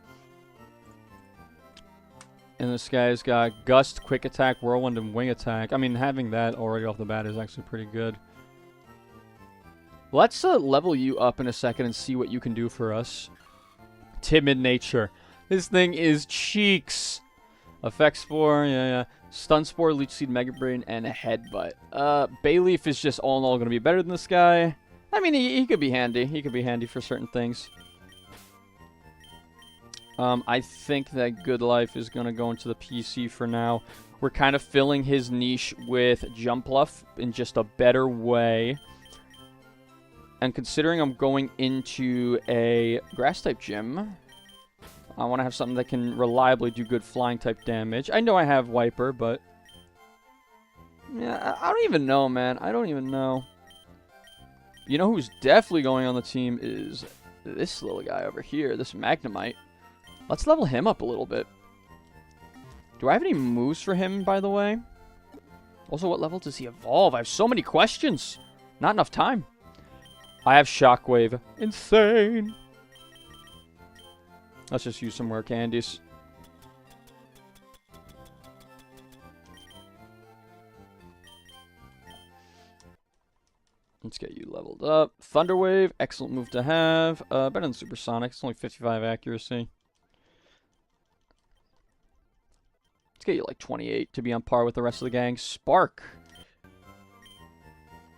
A: And this guy's got Gust, Quick Attack, Whirlwind, and Wing Attack. I mean, having that already off the bat is actually pretty good. Let's level you up in a second and see what you can do for us. Timid Nature. This thing is cheeks. Effect Spore, yeah. Stun Spore, Leech Seed, Mega Brain, and a Headbutt. Bayleaf is just all in all going to be better than this guy. I mean, he could be handy. He could be handy for certain things. I think that Good Life is going to go into the PC for now. We're kind of filling his niche with Jumpluff in just a better way. And considering I'm going into a Grass-type gym, I want to have something that can reliably do good Flying-type damage. I know I have Wiper, but... yeah, I don't even know, man. I don't even know. You know who's definitely going on the team is this little guy over here, this Magnemite. Let's level him up a little bit. Do I have any moves for him, by the way? Also, what level does he evolve? I have so many questions. Not enough time. I have Shockwave. Insane. Let's just use some more candies. Let's get you leveled up. Thunder Wave, excellent move to have. Better than Supersonic. It's only 55 accuracy. Let's get you like 28 to be on par with the rest of the gang. Spark.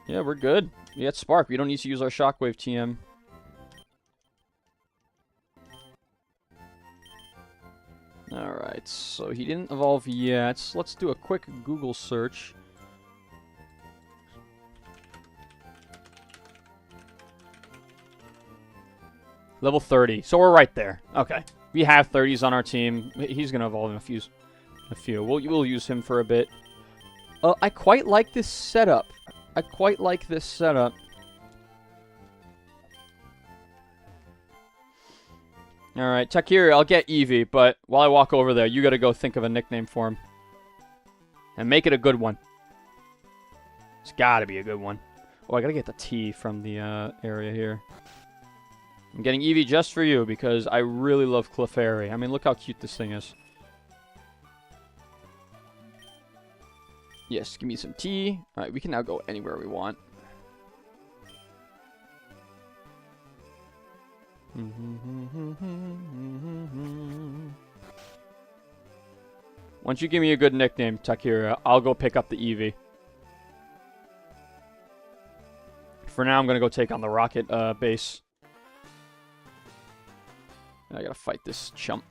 A: Yeah, we're good. We got Spark. We don't need to use our Shockwave TM. Alright, so he didn't evolve yet. Let's do a quick Google search. Level 30. So we're right there. Okay. We have 30s on our team. He's going to evolve in a few. We'll use him for a bit. I quite like this setup. Alright, Takiri, I'll get Eevee, but while I walk over there, you got to go think of a nickname for him. And make it a good one. It's got to be a good one. Oh, I got to get the T from the area here. I'm getting Eevee just for you because I really love Clefairy. I mean, look how cute this thing is. Yes, give me some tea. Alright, we can now go anywhere we want. Once you give me a good nickname, Takira, I'll go pick up the Eevee. For now, I'm going to go take on the Rocket base. I gotta fight this chump.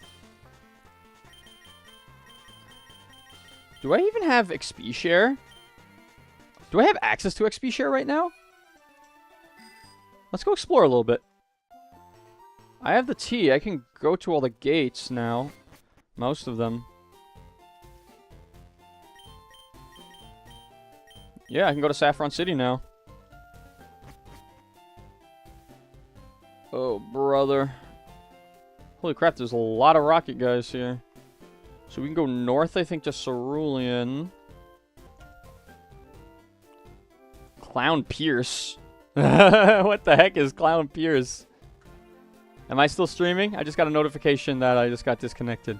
A: Do I even have XP share? Do I have access to XP share right now? Let's go explore a little bit. I have the T. I can go to all the gates now. Most of them. Yeah, I can go to Saffron City now. Oh, brother. Holy crap, there's a lot of rocket guys here. So we can go north, I think, to Cerulean. Clown Pierce. What the heck is Clown Pierce? Am I still streaming? I just got a notification that I just got disconnected.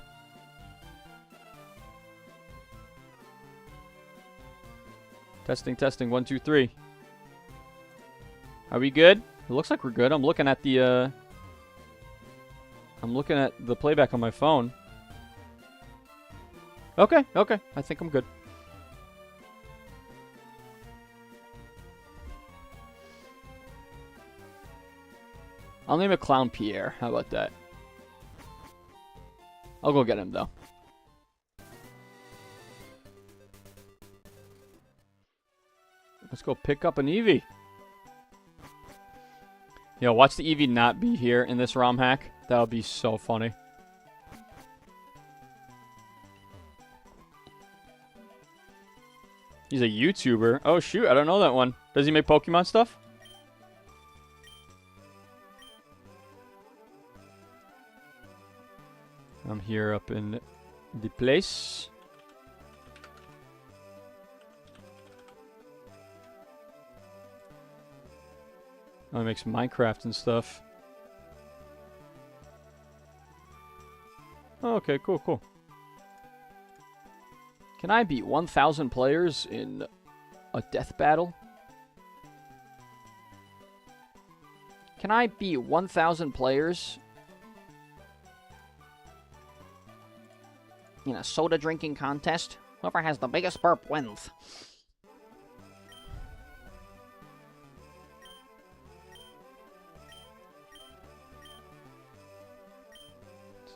A: Testing, testing. 1, 2, 3. Are we good? It looks like we're good. I'm looking at the playback on my phone. Okay. I think I'm good. I'll name it Clown Pierre. How about that? I'll go get him, though. Let's go pick up an Eevee. Yo, watch the Eevee not be here in this ROM hack. That would be so funny. He's a YouTuber. Oh, shoot. I don't know that one. Does he make Pokemon stuff? I'm here up in the place. Oh, he makes Minecraft and stuff. Oh, okay, cool. Can I beat 1,000 players in a death battle? Can I beat 1,000 players in a soda drinking contest? Whoever has the biggest burp wins.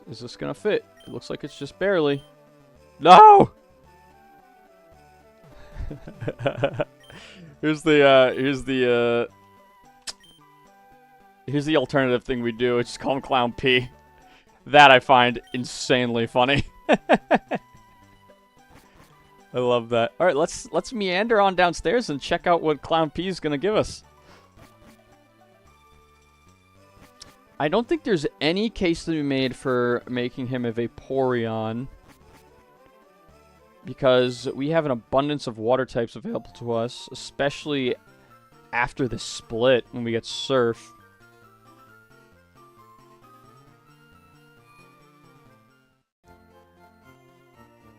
A: Is this gonna fit? It looks like it's just barely. No! Here's the alternative thing we do. It's just call him Clown P. That I find insanely funny. I love that. All right, let's meander on downstairs and check out what Clown P is gonna give us. I don't think there's any case to be made for making him a Vaporeon, because we have an abundance of water types available to us, especially after the split when we get Surf.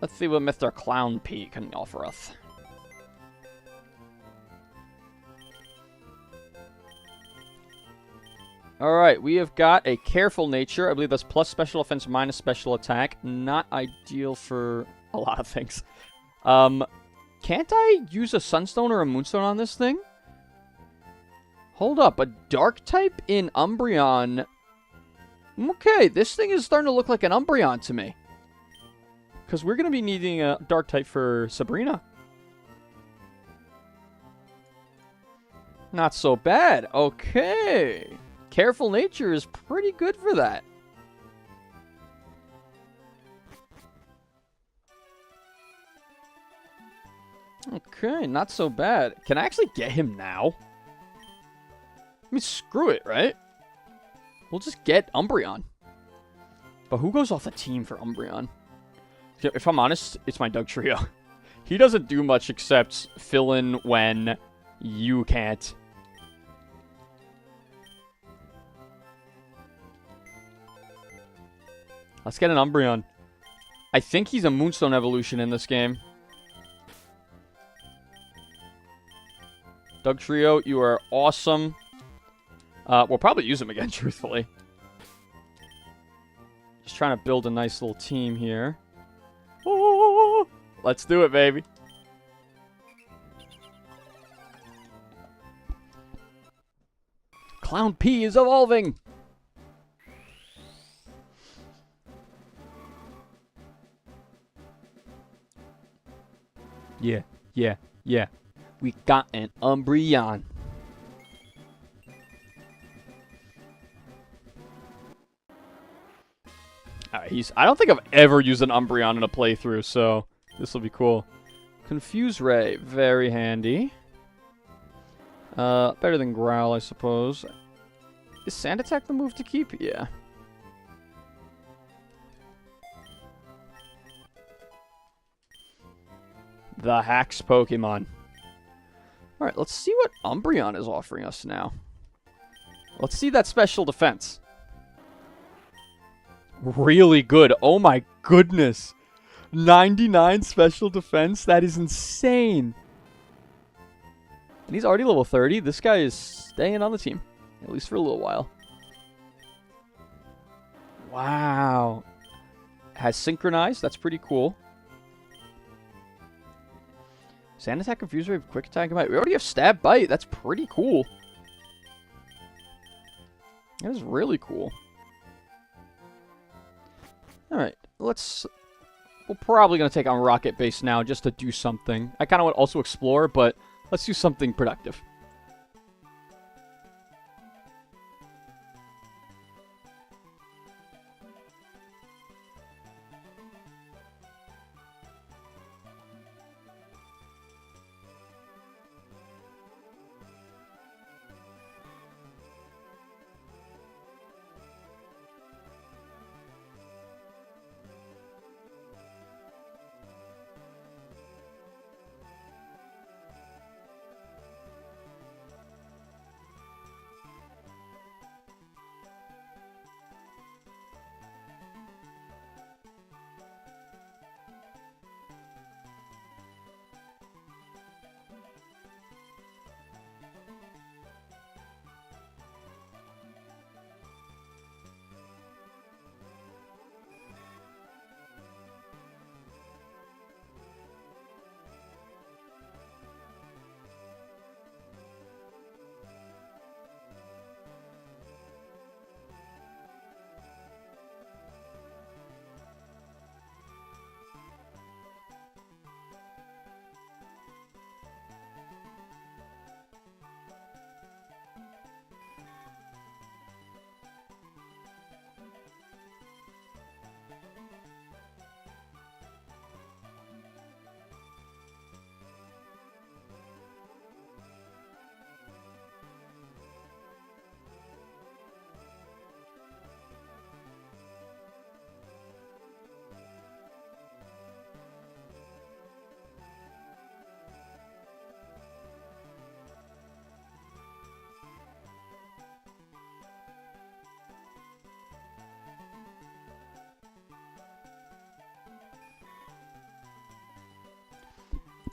A: Let's see what Mr. Clown P can offer us. Alright, we have got a Careful Nature. I believe that's plus special defense, minus special attack. Not ideal for a lot of things. Can't I use a Sunstone or a Moonstone on this thing? Hold up, a Dark type in Umbreon. Okay, this thing is starting to look like an Umbreon to me. Because we're going to be needing a Dark type for Sabrina. Not so bad. Okay. Careful Nature is pretty good for that. Okay, not so bad. Can I actually get him now? I mean, screw it, right? We'll just get Umbreon. But who goes off the team for Umbreon? If I'm honest, it's my Doug Trio. He doesn't do much except fill in when you can't. Let's get an Umbreon. I think he's a Moonstone evolution in this game. Doug Trio, you are awesome. We'll probably use him again, truthfully. Just trying to build a nice little team here. Oh, let's do it, baby. Clown P is evolving. Yeah. We got an Umbreon. I don't think I've ever used an Umbreon in a playthrough, so this will be cool. Confuse Ray, very handy. Better than Growl, I suppose. Is Sand Attack the move to keep? Yeah. The Hacks Pokemon. Alright, let's see what Umbreon is offering us now. Let's see that special defense. Really good. Oh my goodness. 99 special defense? That is insane. And he's already level 30. This guy is staying on the team. At least for a little while. Wow. Has synchronized. That's pretty cool. Sand Attack, Confuse Ray, Quick Attack, and Bite. We already have Stab Bite. That's pretty cool. That is really cool. Alright, we're probably going to take on Rocket Base now just to do something. I kind of want to also explore, but let's do something productive.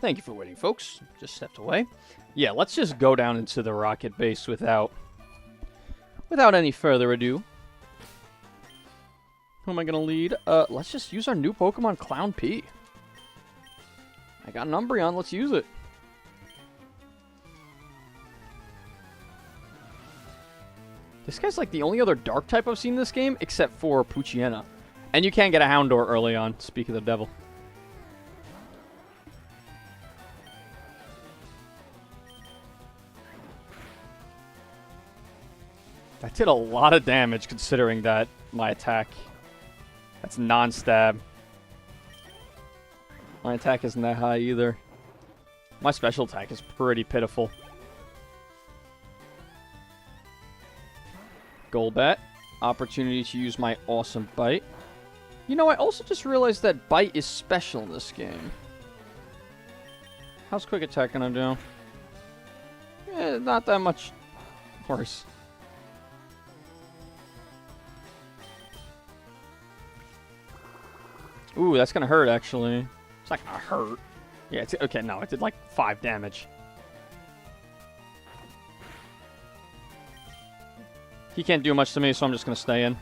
A: Thank you for waiting, folks. Just stepped away. Yeah, let's just go down into the rocket base without any further ado. Who am I going to lead? Let's just use our new Pokemon, Clown P. I got an Umbreon. Let's use it. This guy's like the only other dark type I've seen in this game, except for Poochyena. And you can get a Houndour early on, speak of the devil. That did a lot of damage considering that my attack. That's non-stab. My attack isn't that high either. My special attack is pretty pitiful. Golbat. Opportunity to use my awesome bite. You know, I also just realized that bite is special in this game. How's quick attack gonna do? Not that much worse. Ooh, that's gonna hurt, actually. It's not gonna hurt. Yeah, okay, no, it did like 5 damage. He can't do much to me, so I'm just gonna stay in.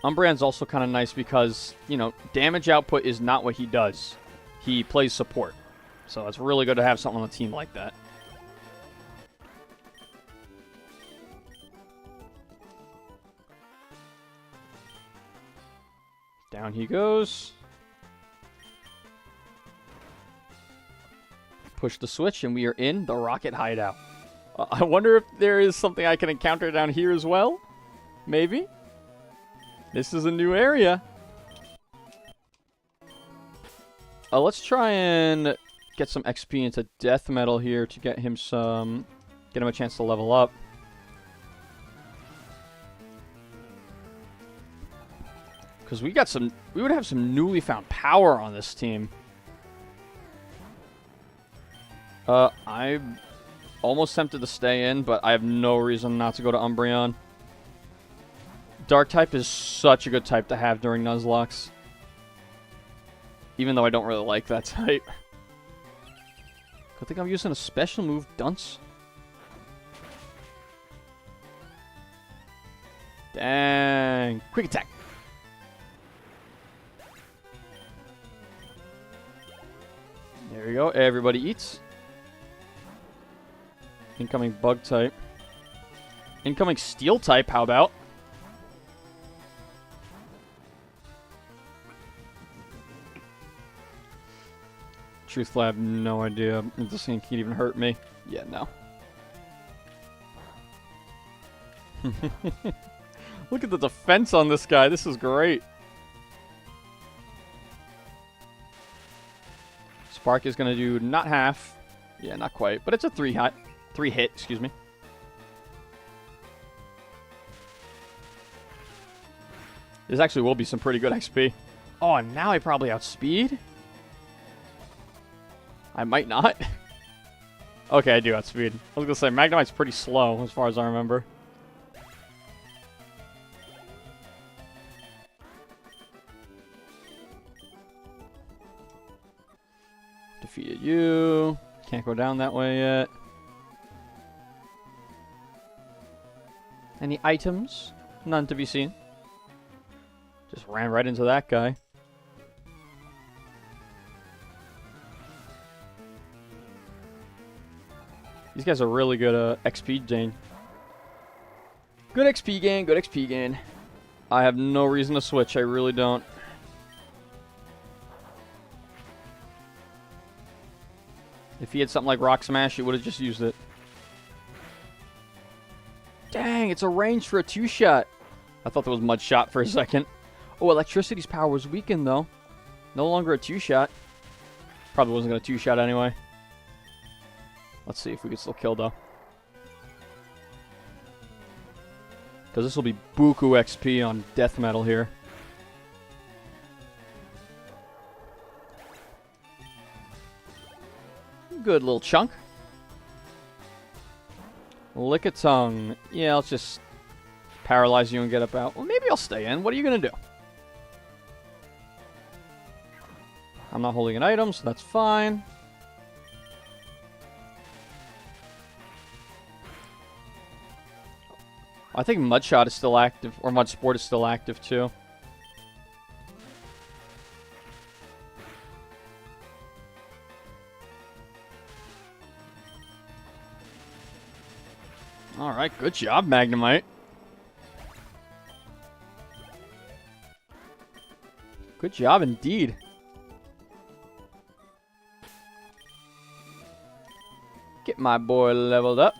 A: Umbreon's also kind of nice because, you know, damage output is not what he does. He plays support. So it's really good to have something on the team like that. Down he goes. Push the switch and we are in the rocket hideout. I wonder if there is something I can encounter down here as well. Maybe. This is a new area. Let's try and get some XP into Death Metal here to get him a chance to level up. Because we would have some newly found power on this team. I'm almost tempted to stay in, but I have no reason not to go to Umbreon. Dark type is such a good type to have during Nuzlocke. Even though I don't really like that type. Good thing I'm using a special move, dunce. Dang. Quick attack. There we go. Everybody eats. Incoming bug type. Incoming steel type, how about? Truthfully, I have no idea if this thing can even hurt me. Yeah, no. Look at the defense on this guy. This is great. Spark is going to do not half. Yeah, not quite. But it's a 3 hit, excuse me. This actually will be some pretty good XP. Oh, and now I probably outspeed? I might not. Okay, I do outspeed. I was going to say, Magnemite's pretty slow, as far as I remember. Defeated you. Can't go down that way yet. Any items? None to be seen. Just ran right into that guy. These guys are really good XP gain. Good XP gain, good XP gain. I have no reason to switch, I really don't. If he had something like Rock Smash, he would have just used it. Dang, it's a range for a 2-shot. I thought that was Mud Shot for a second. Oh, Electricity's power was weakened, though. No longer a 2-shot. Probably wasn't going to 2-shot anyway. Let's see if we can still kill, though. Because this will be buku XP on Death Metal here. Good little chunk. Lick a tongue. Yeah, let's just paralyze you and get up out. Well, maybe I'll stay in. What are you going to do? I'm not holding an item, so that's fine. I think Mudshot is still active, or Mudsport is still active too. Alright, good job, Magnemite. Good job indeed. Get my boy leveled up.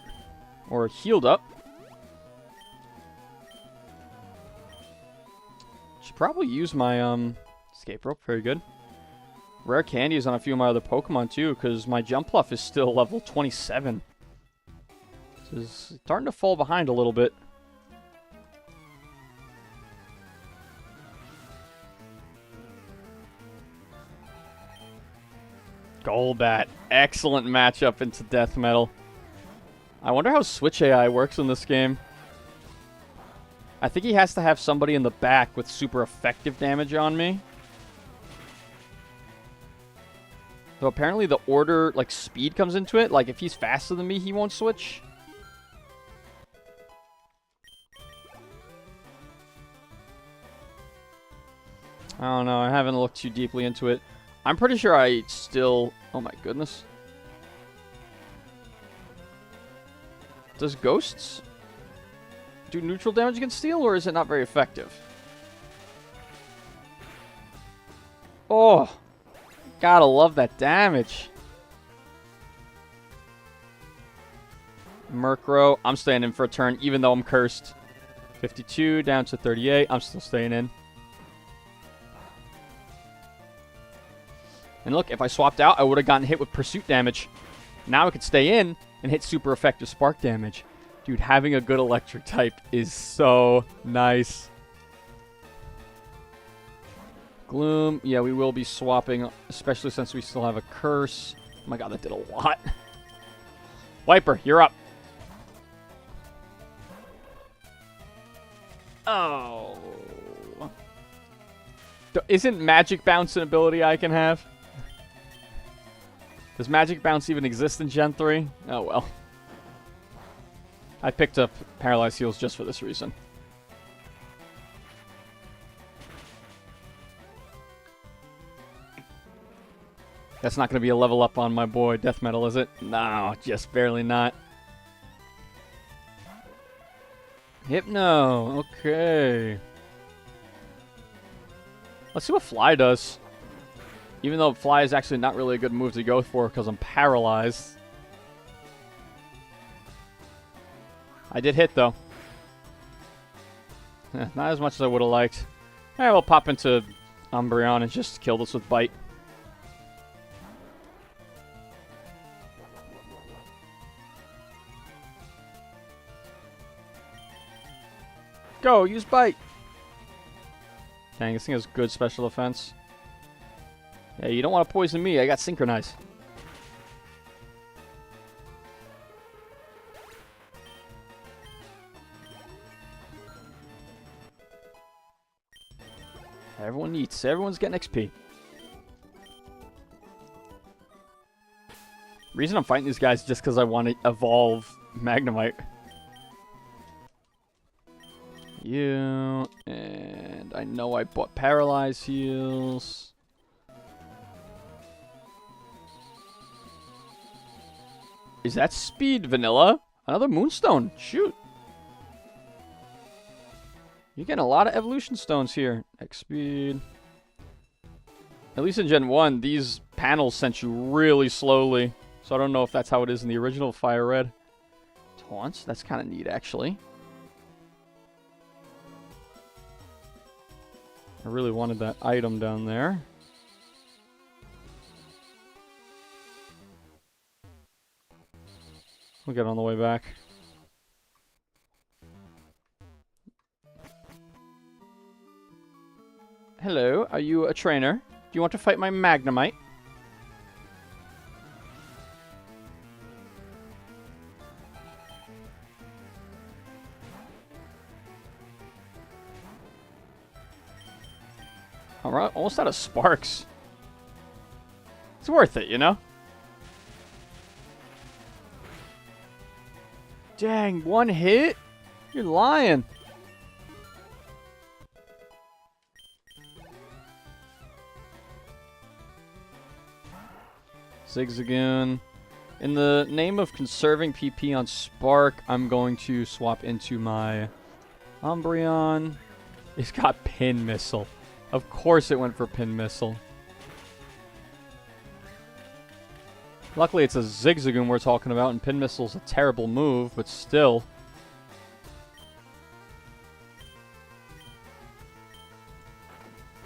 A: Or healed up. Should probably use my escape rope. Very good. Rare candies on a few of my other Pokemon too, because my Jumpluff is still level 27. This is starting to fall behind a little bit. Golbat. Excellent matchup into Death Metal. I wonder how Switch AI works in this game. I think he has to have somebody in the back with super effective damage on me. So apparently the order, like, speed comes into it. Like, if he's faster than me, he won't switch. I don't know. I haven't looked too deeply into it. I'm pretty sure I still... Oh my goodness. Does Ghosts do neutral damage against Steel, or is it not very effective? Oh! Gotta love that damage. Murkrow. I'm staying in for a turn, even though I'm cursed. 52 down to 38. I'm still staying in. And look, if I swapped out, I would have gotten hit with pursuit damage. Now I could stay in and hit super effective spark damage. Dude, having a good electric type is so nice. Gloom. Yeah, we will be swapping, especially since we still have a curse. Oh my god, that did a lot. Wiper, you're up. Oh. Isn't Magic Bounce an ability I can have? Does Magic Bounce even exist in Gen 3? Oh well. I picked up Paralyzed Heals just for this reason. That's not going to be a level up on my boy Death Metal, is it? No, just barely not. Hypno, okay. Let's see what Fly does. Even though Fly is actually not really a good move to go for because I'm paralyzed. I did hit, though. Not as much as I would have liked. Alright, we'll pop into Umbreon and just kill this with Bite. Go, use Bite! Dang, this thing has good special defense. Yeah, you don't want to poison me. I got Synchronize. Everyone eats. Everyone's getting XP. Reason I'm fighting these guys is just because I want to evolve Magnemite. You, and I know I bought Paralyze Heals. Is that speed, Vanilla? Another Moonstone. Shoot. You're getting a lot of evolution stones here. X speed. At least in Gen 1, these panels sent you really slowly. So I don't know if that's how it is in the original Fire Red. Taunts? That's kind of neat, actually. I really wanted that item down there. We'll get on the way back. Hello, are you a trainer? Do you want to fight my Magnemite? I'm almost out of sparks. It's worth it, you know? Dang, one hit? You're lying. Zigzagoon. In the name of conserving PP on Spark, I'm going to swap into my Umbreon. He's got Pin Missile. Of course it went for Pin Missile. Luckily it's a Zigzagoon we're talking about, and Pin Missile's a terrible move, but still.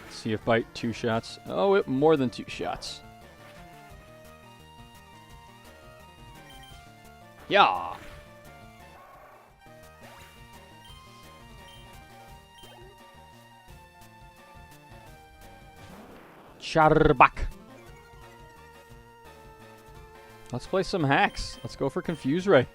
A: Let's see if Bite 2 shots. Oh, it more than 2 shots. Yeah. Charbak. Let's play some hacks. Let's go for Confuse Ray.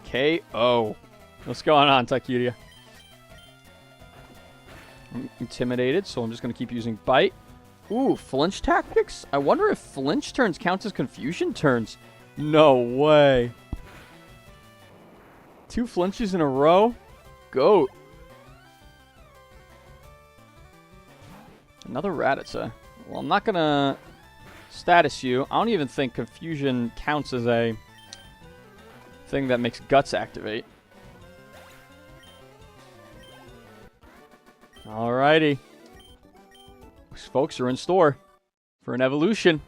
A: KO. What's going on, Takiria? I'm intimidated, so I'm just going to keep using Bite. Ooh, flinch tactics? I wonder if flinch turns count as confusion turns. No way. 2 flinches in a row? Goat. Another Rattata. Well, I'm not going to status you. I don't even think confusion counts as a thing that makes Guts activate. Alrighty. These folks are in store for an evolution.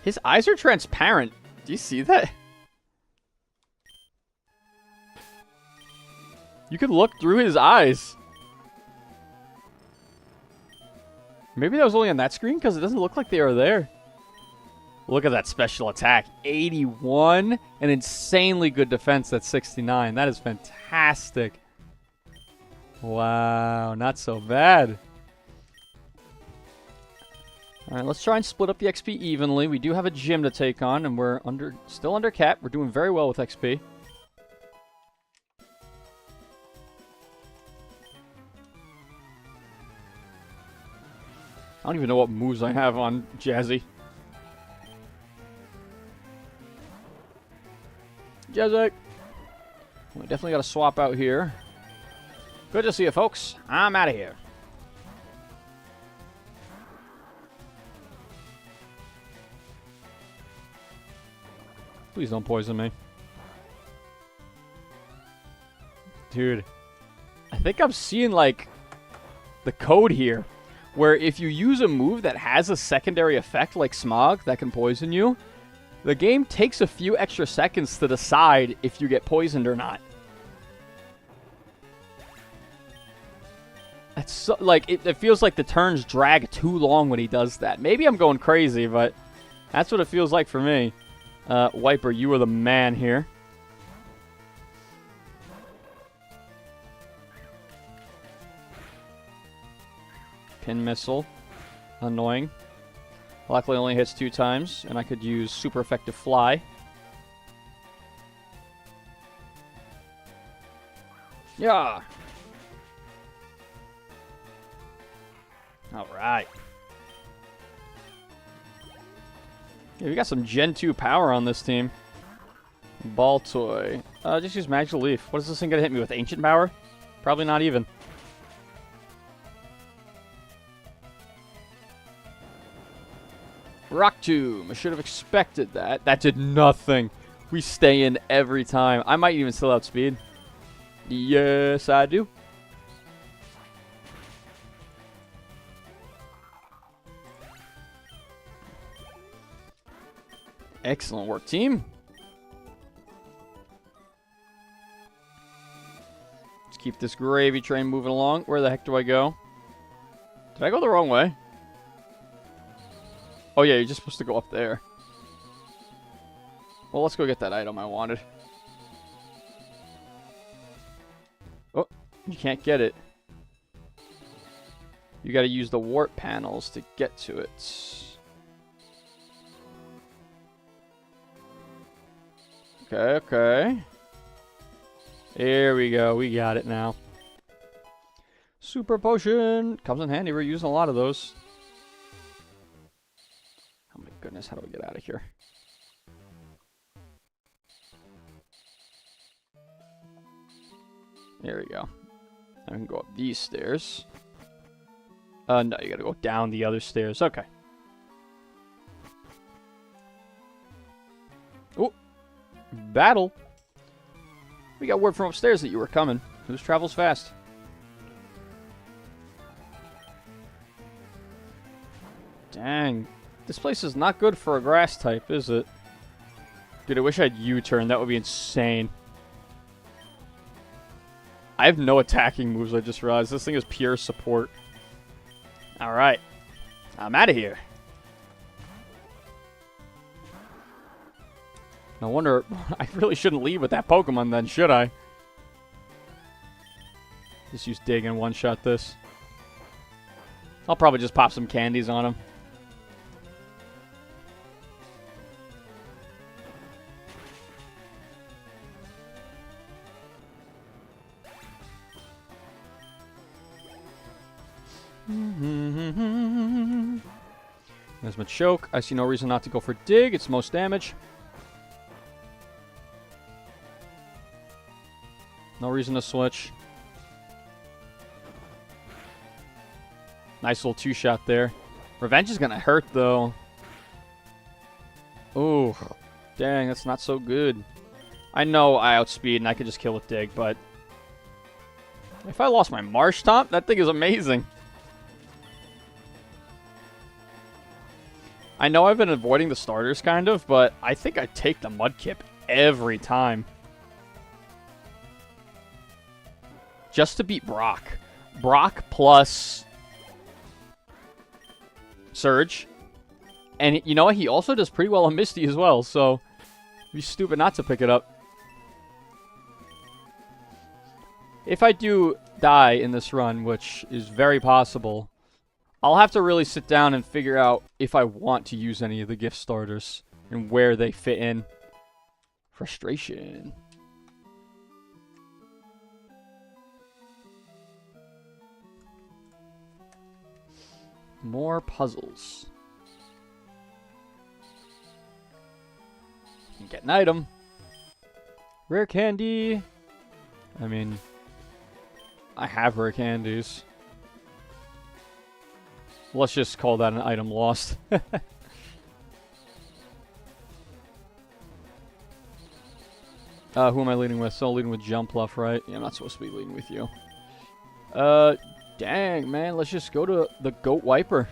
A: His eyes are transparent. Do you see that? You could look through his eyes. Maybe that was only on that screen because it doesn't look like they are there. Look at that special attack. 81. An insanely good defense at 69. That is fantastic. Wow. Not so bad. Alright, let's try and split up the XP evenly. We do have a gym to take on, and we're still under cap. We're doing very well with XP. I don't even know what moves I have on Jazzy. Jazzy! We definitely got to swap out here. Good to see you, folks. I'm out of here. Please don't poison me. Dude. I think I'm seeing, like, the code here. Where if you use a move that has a secondary effect, like Smog, that can poison you, the game takes a few extra seconds to decide if you get poisoned or not. That's so, like, it feels like the turns drag too long when he does that. Maybe I'm going crazy, but that's what it feels like for me. Wiper, you are the man here. Pin Missile. Annoying. Luckily only hits 2 times, and I could use Super Effective Fly. Yeah. Alright. Yeah, we got some Gen 2 power on this team. Ball Toy. Just use Magical Leaf. What is this thing gonna hit me with? Ancient Power? Probably not even. Rock Tomb. I should have expected that. That did nothing. We stay in every time. I might even still outspeed. Yes, I do. Excellent work, team. Let's keep this gravy train moving along. Where the heck do I go? Did I go the wrong way? Oh, yeah, you're just supposed to go up there. Well, let's go get that item I wanted. Oh, you can't get it. You gotta use the warp panels to get to it. Okay, okay. Here we go. We got it now. Super potion. Comes in handy. We're using a lot of those. Oh my goodness. How do I get out of here? There we go. I can go up these stairs. No, you gotta go down the other stairs. Okay. Oh! Battle! We got word from upstairs that you were coming. Who's travels fast? Dang. This place is not good for a grass type, is it? Dude, I wish I had U-turn. That would be insane. I have no attacking moves, I just realized. This thing is pure support. Alright. I'm out of here. No wonder... I really shouldn't leave with that Pokemon then, should I? Just use Dig and one-shot this. I'll probably just pop some candies on him. There's my choke. I see no reason not to go for Dig. It's most damage. No reason to switch. Nice little two-shot there. Revenge is going to hurt, though. Ooh. Dang, that's not so good. I know I outspeed and I could just kill with Dig, but... if I lost my Marshtomp, that thing is amazing. I know I've been avoiding the starters, kind of, but I think I take the Mudkip every time. Just to beat Brock. Brock plus Surge. And you know what? He also does pretty well on Misty as well, so it'd be stupid not to pick it up. If I do die in this run, which is very possible, I'll have to really sit down and figure out if I want to use any of the gift starters and where they fit in. Frustration. More puzzles. Can get an item. Rare candy. I mean, I have rare candies. Let's just call that an item lost. Who am I leading with? So leading with Jumpluff, right? Yeah, I'm not supposed to be leading with you. Dang, man. Let's just go to the Goat Wiper.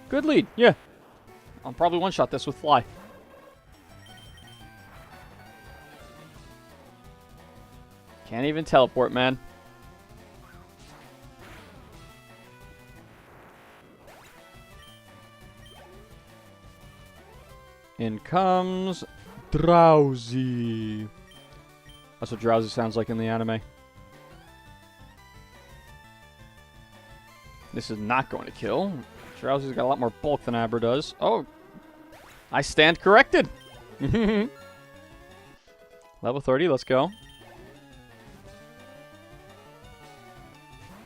A: Good lead, yeah. I'll probably one-shot this with Fly. Can't even teleport, man. In comes Drowsy. That's what Drowsy sounds like in the anime. This is not going to kill. Drowsy's got a lot more bulk than Abra does. Oh, I stand corrected. Level 30, let's go.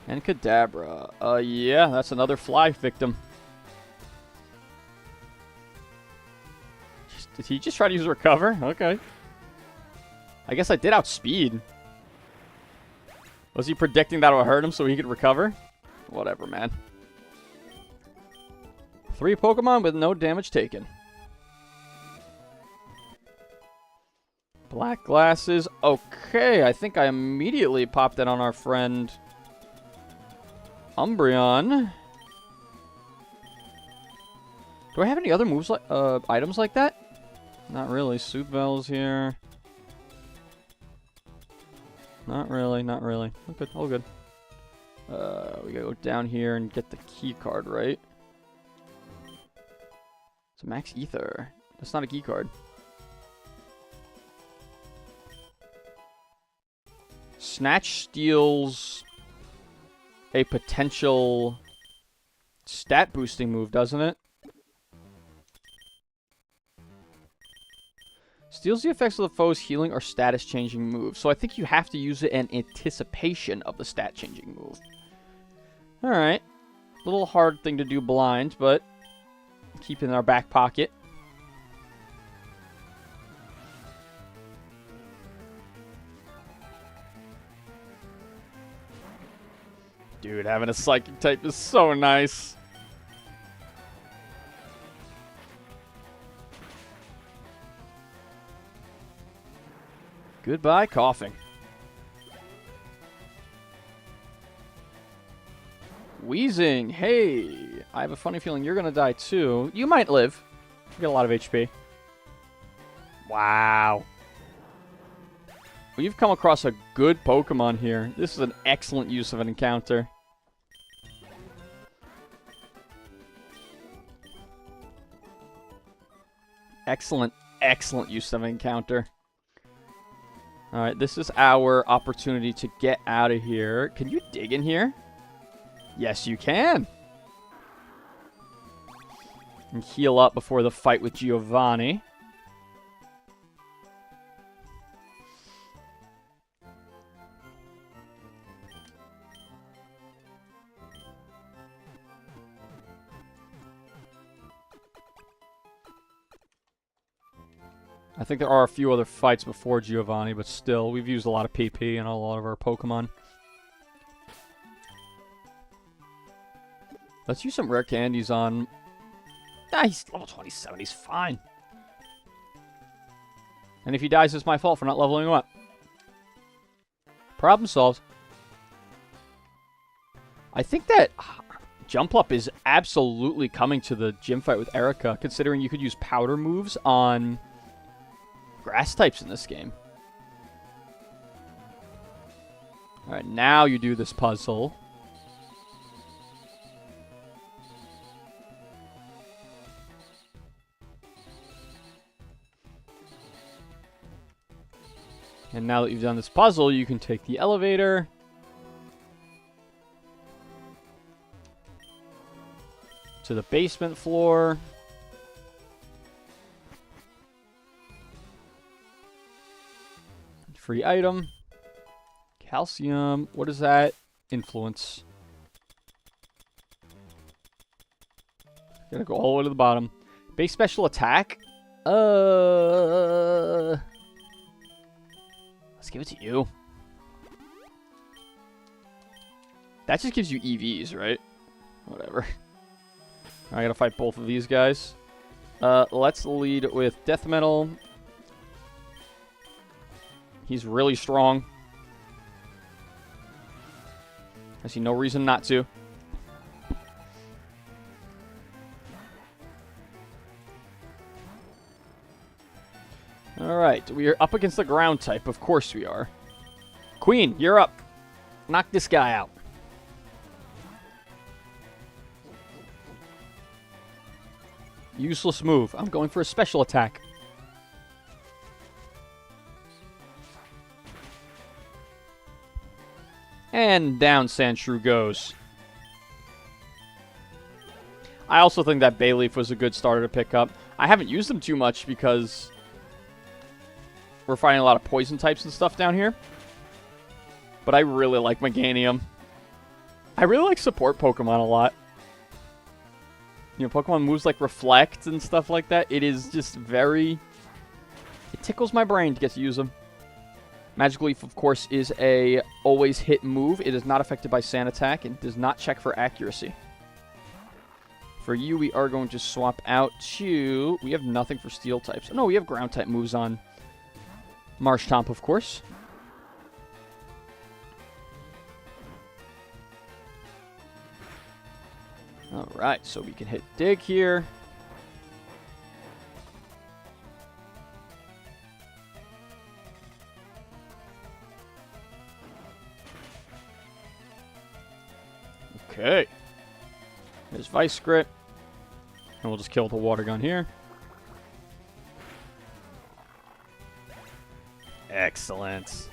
A: And Kadabra. Yeah, that's another Fly victim. Did he just try to use Recover? Okay. I guess I did outspeed. Was he predicting that would hurt him so he could recover? Whatever, man. 3 Pokemon with no damage taken. Black glasses. Okay, I think I immediately popped that on our friend Umbreon. Do I have any other moves like items like that? Not really. Soothe Bell's here. Not really, not really. All good, all good. We gotta go down here and get the key card, right? It's a max ether. That's not a key card. Snatch steals a potential stat boosting move, doesn't it? Steals the effects of the foe's healing or status changing move. So I think you have to use it in anticipation of the stat changing move. Alright. Little hard thing to do blind, but keep it in our back pocket. Dude, having a psychic type is so nice. Goodbye, coughing. Wheezing. Hey, I have a funny feeling you're going to die too. You might live. You get a lot of HP. Wow. We've come across a good Pokemon here. This is an excellent use of an encounter. Excellent, excellent use of an encounter. Alright, this is our opportunity to get out of here. Can you dig in here? Yes, you can. And heal up before the fight with Giovanni. I think there are a few other fights before Giovanni, but still, we've used a lot of PP in a lot of our Pokemon. Let's use some rare candies on... Ah, he's level 27, he's fine. And if he dies, it's my fault for not leveling him up. Problem solved. I think that Jump Up is absolutely coming to the gym fight with Erica, considering you could use powder moves on grass types in this game. Alright, now you do this puzzle. And now that you've done this puzzle, you can take the elevator. To the basement floor. Free item. Calcium. What is that? Influence. Gonna go all the way to the bottom. Base special attack. Let's give it to you. That just gives you EVs, right? Whatever. I gotta fight both of these guys. Let's lead with Death Metal. He's really strong. I see no reason not to. Alright, we are up against the ground type. Of course we are. Queen, you're up. Knock this guy out. Useless move. I'm going for a special attack. And down Sandshrew goes. I also think that Bayleaf was a good starter to pick up. I haven't used them too much because we're fighting a lot of poison types and stuff down here. But I really like Meganium. I really like support Pokemon a lot. You know, Pokemon moves like Reflect and stuff like that. It is just very... It tickles my brain to get to use them. Magic Leaf, of course, is a always hit move. It is not affected by Sand Attack and does not check for accuracy. For you, we are going to swap out to... We have nothing for Steel types. No, we have Ground type moves on Marshtomp, of course. Alright, so we can hit Dig here. Okay. There's Vice Grip. And we'll just kill the water gun here. Excellent.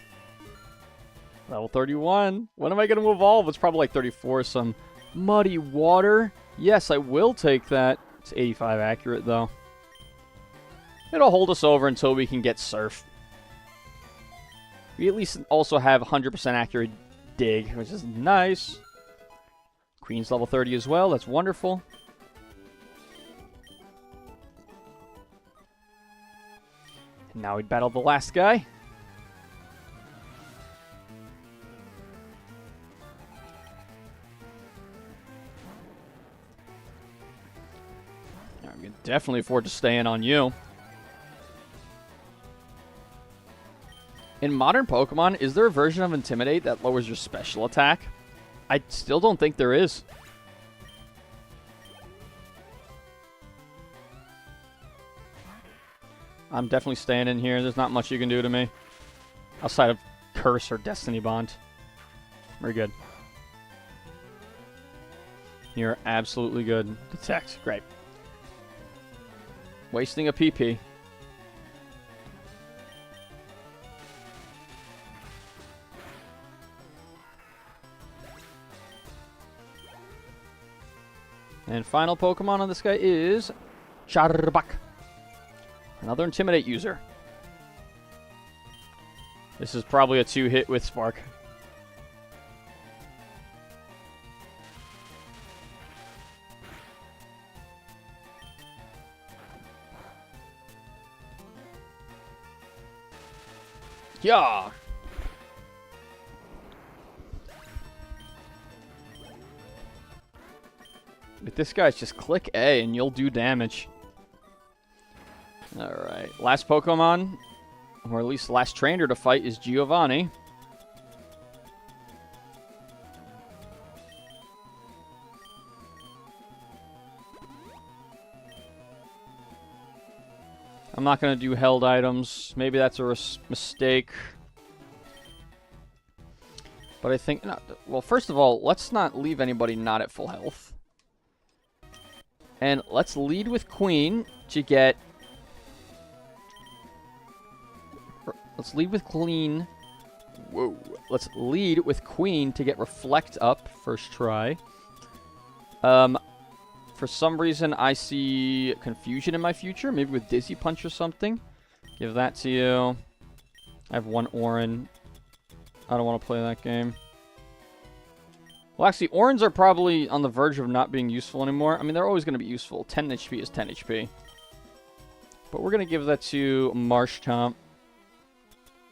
A: Level 31. When am I going to evolve? It's probably like 34. Some muddy water. Yes, I will take that. It's 85 accurate, though. It'll hold us over until we can get Surf. We at least also have 100% accurate Dig, which is nice. Queen's level 30 as well. That's wonderful. And now we battle the last guy. We can definitely afford to stay in on you. In modern Pokemon, is there a version of Intimidate that lowers your special attack? I still don't think there is. I'm definitely staying in here. There's not much you can do to me. Outside of Curse or Destiny Bond. Very good. You're absolutely good. Detect. Great. Wasting a PP. And final Pokemon on this guy is Charbak. Another Intimidate user. This is probably a 2-hit with Spark. Yeah. With this guy's just click A and you'll do damage. Alright. Last Pokemon, or at least last trainer to fight, is Giovanni. I'm not going to do held items. Maybe that's a mistake. But I think... No, well, first of all, let's not leave anybody not at full health. And let's lead with Queen to get... Let's lead with Queen. Whoa. Let's lead with Queen to get Reflect up first try. For some reason, I see Confusion in my future. Maybe with Dizzy Punch or something. Give that to you. I have one Orin. I don't want to play that game. Well, actually, Orins are probably on the verge of not being useful anymore. I mean, they're always going to be useful. 10 HP is 10 HP. But we're going to give that to Marshtomp.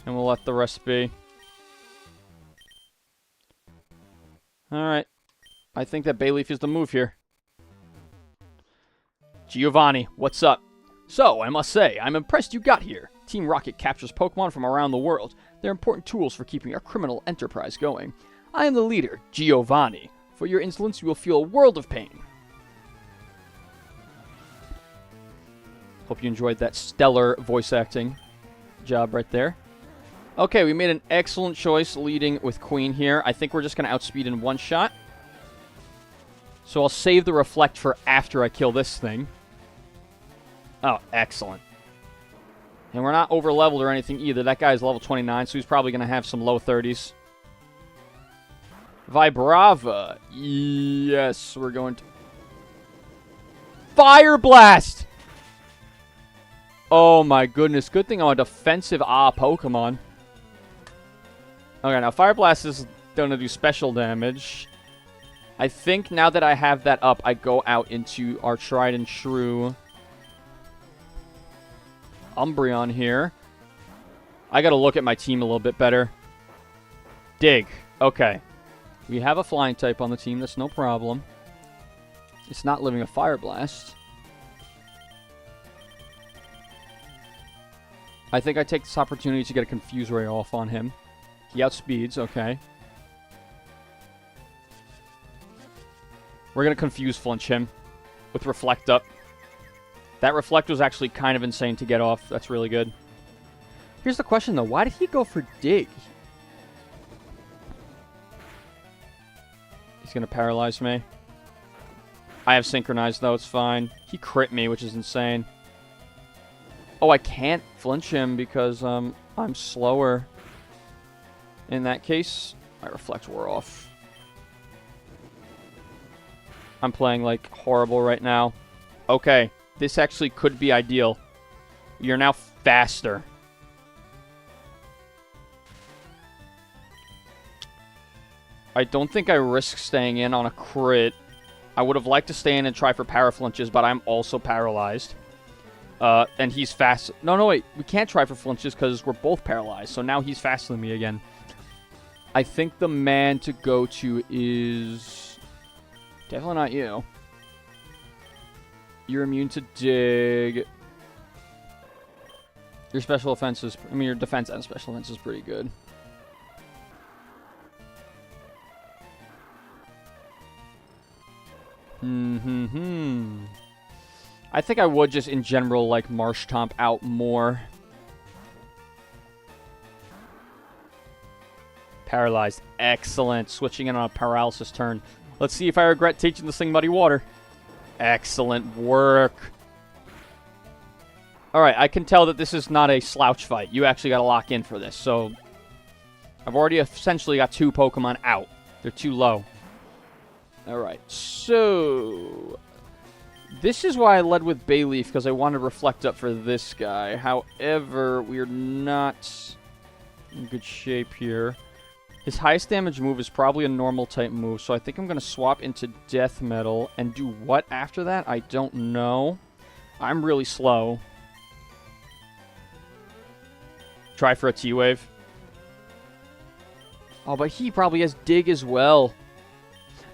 A: And we'll let the rest be. Alright. I think that Bayleaf is the move here. Giovanni, what's up? So, I must say, I'm impressed you got here. Team Rocket captures Pokemon from around the world. They're important tools for keeping our criminal enterprise going. I am the leader, Giovanni. For your insolence, you will feel a world of pain. Hope you enjoyed that stellar voice acting job right there. Okay, we made an excellent choice leading with Queen here. I think we're just going to outspeed in one shot. So I'll save the Reflect for after I kill this thing. Oh, excellent. And we're not over-leveled or anything either. That guy's level 29, so he's probably going to have some low 30s. Vibrava. Yes, we're going to... Fire Blast! Oh my goodness. Good thing I'm a defensive Pokemon. Okay, now Fire Blast is going to do special damage. I think now that I have that up, I go out into our tried and true Umbreon here. I got to look at my team a little bit better. Dig. Okay. We have a flying type on the team. That's no problem. It's not living a Fire Blast. I think I take this opportunity to get a Confuse Ray off on him. He outspeeds. Okay. We're going to Confuse Flinch him with Reflect up. That Reflect was actually kind of insane to get off. That's really good. Here's the question, though. Why did he go for Dig? He's going to paralyze me. I have synchronized, though. It's fine. He crit me, which is insane. Oh, I can't flinch him because I'm slower. In that case, my reflect wore off. I'm playing, like, horrible right now. Okay, this actually could be ideal. You're now faster. I don't think I risk staying in on a crit. I would have liked to stay in and try for power flinches, but I'm also paralyzed. And he's fast. No, wait. We can't try for flinches because we're both paralyzed. So now he's faster than me again. I think the man to go to is... definitely not you. You're immune to dig. Your special offense is... I mean, your defense and special offense is pretty good. I think I would just, in general, like, Marshtomp out more. Paralyzed. Excellent. Switching in on a paralysis turn. Let's see if I regret teaching this thing Muddy Water. Excellent work. Alright, I can tell that this is not a slouch fight. You actually got to lock in for this. So, I've already essentially got 2 Pokemon out. They're too low. Alright, so... this is why I led with Bayleaf, because I wanted to reflect up for this guy. However, we're not in good shape here. His highest damage move is probably a normal type move, so I think I'm going to swap into Death Metal and do what after that? I don't know. I'm really slow. Try for a T-Wave. Oh, but he probably has Dig as well.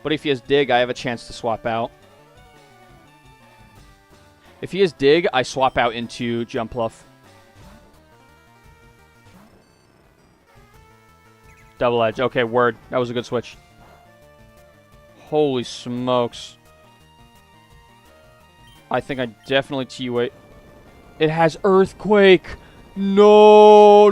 A: But if he has Dig, I have a chance to swap out. If he has Dig, I swap out into Jumpluff. Double Edge. Okay, word. That was a good switch. Holy smokes. I think I definitely T-Wait. It has Earthquake. No.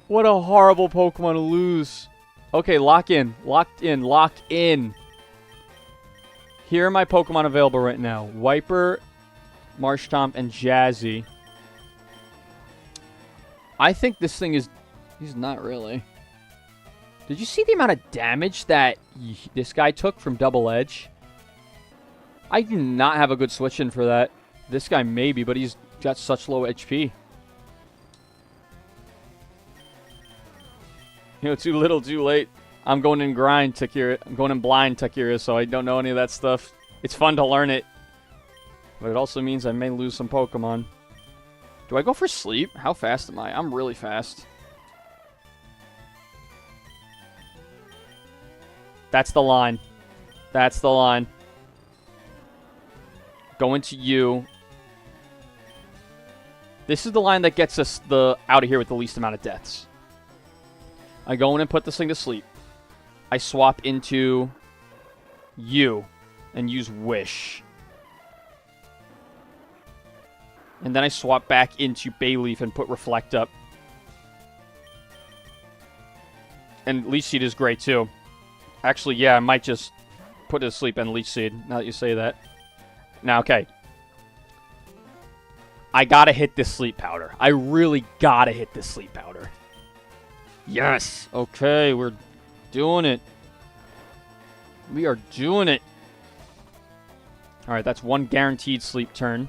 A: What a horrible Pokemon to lose. Okay, lock in. Locked in. Lock in. Here are my Pokemon available right now. Wiper, Marshtomp, and Jazzy. I think this thing is... he's not really. Did you see the amount of damage that this guy took from Double Edge? I do not have a good switch-in for that. This guy maybe, but he's got such low HP. You know, too little, too late. I'm going in grind, Takira. I'm going in blind, Takira, so I don't know any of that stuff. It's fun to learn it. But it also means I may lose some Pokemon. Do I go for sleep? How fast am I? I'm really fast. That's the line. That's the line. Go into you. This is the line that gets us out of here with the least amount of deaths. I go in and put this thing to sleep. I swap into you and use Wish. And then I swap back into Bayleaf and put Reflect up. And Leech Seed is great too. Actually, yeah, I might just put it to sleep and Leech Seed, now that you say that. Now, okay. I gotta hit this Sleep Powder. I really gotta hit this Sleep Powder. Yes! Okay, we're doing it. We are doing it. Alright, that's one guaranteed sleep turn.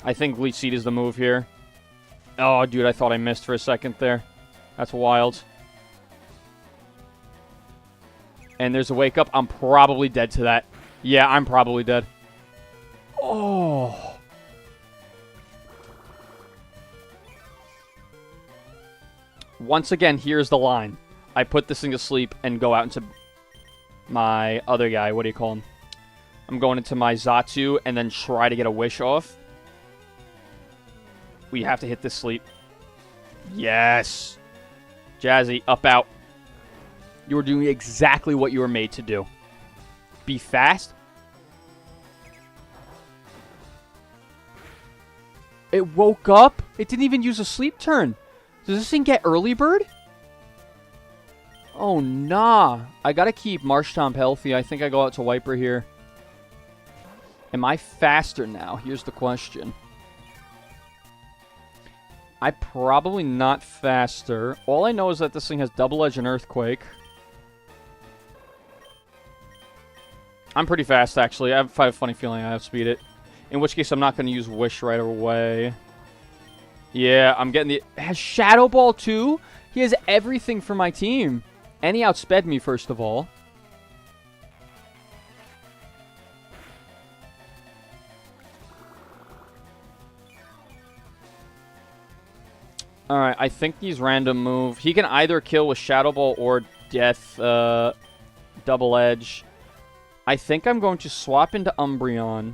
A: I think Leech Seed is the move here. Oh, dude, I thought I missed for a second there. That's wild. And there's a wake up. I'm probably dead to that. Yeah, I'm probably dead. Oh. Once again, here's the line. I put this thing to sleep and go out into my other guy. What do you call him? I'm going into my Xatu and then try to get a Wish off. We have to hit this sleep. Yes. Jazzy, up out. You were doing exactly what you were made to do. Be fast. It woke up. It didn't even use a sleep turn. Does this thing get early bird? Oh, nah. I gotta keep Marshtomp healthy. I think I go out to Wiper here. Am I faster now? Here's the question. I'm probably not faster. All I know is that this thing has Double Edge and Earthquake. I'm pretty fast, actually. I have a funny feeling I outspeed it. In which case, I'm not going to use Wish right away. Yeah, I'm getting the... Has Shadow Ball, too? He has everything for my team. And he outsped me, first of all. Alright, I think these random move. He can either kill with Shadow Ball or Death Double Edge. I think I'm going to swap into Umbreon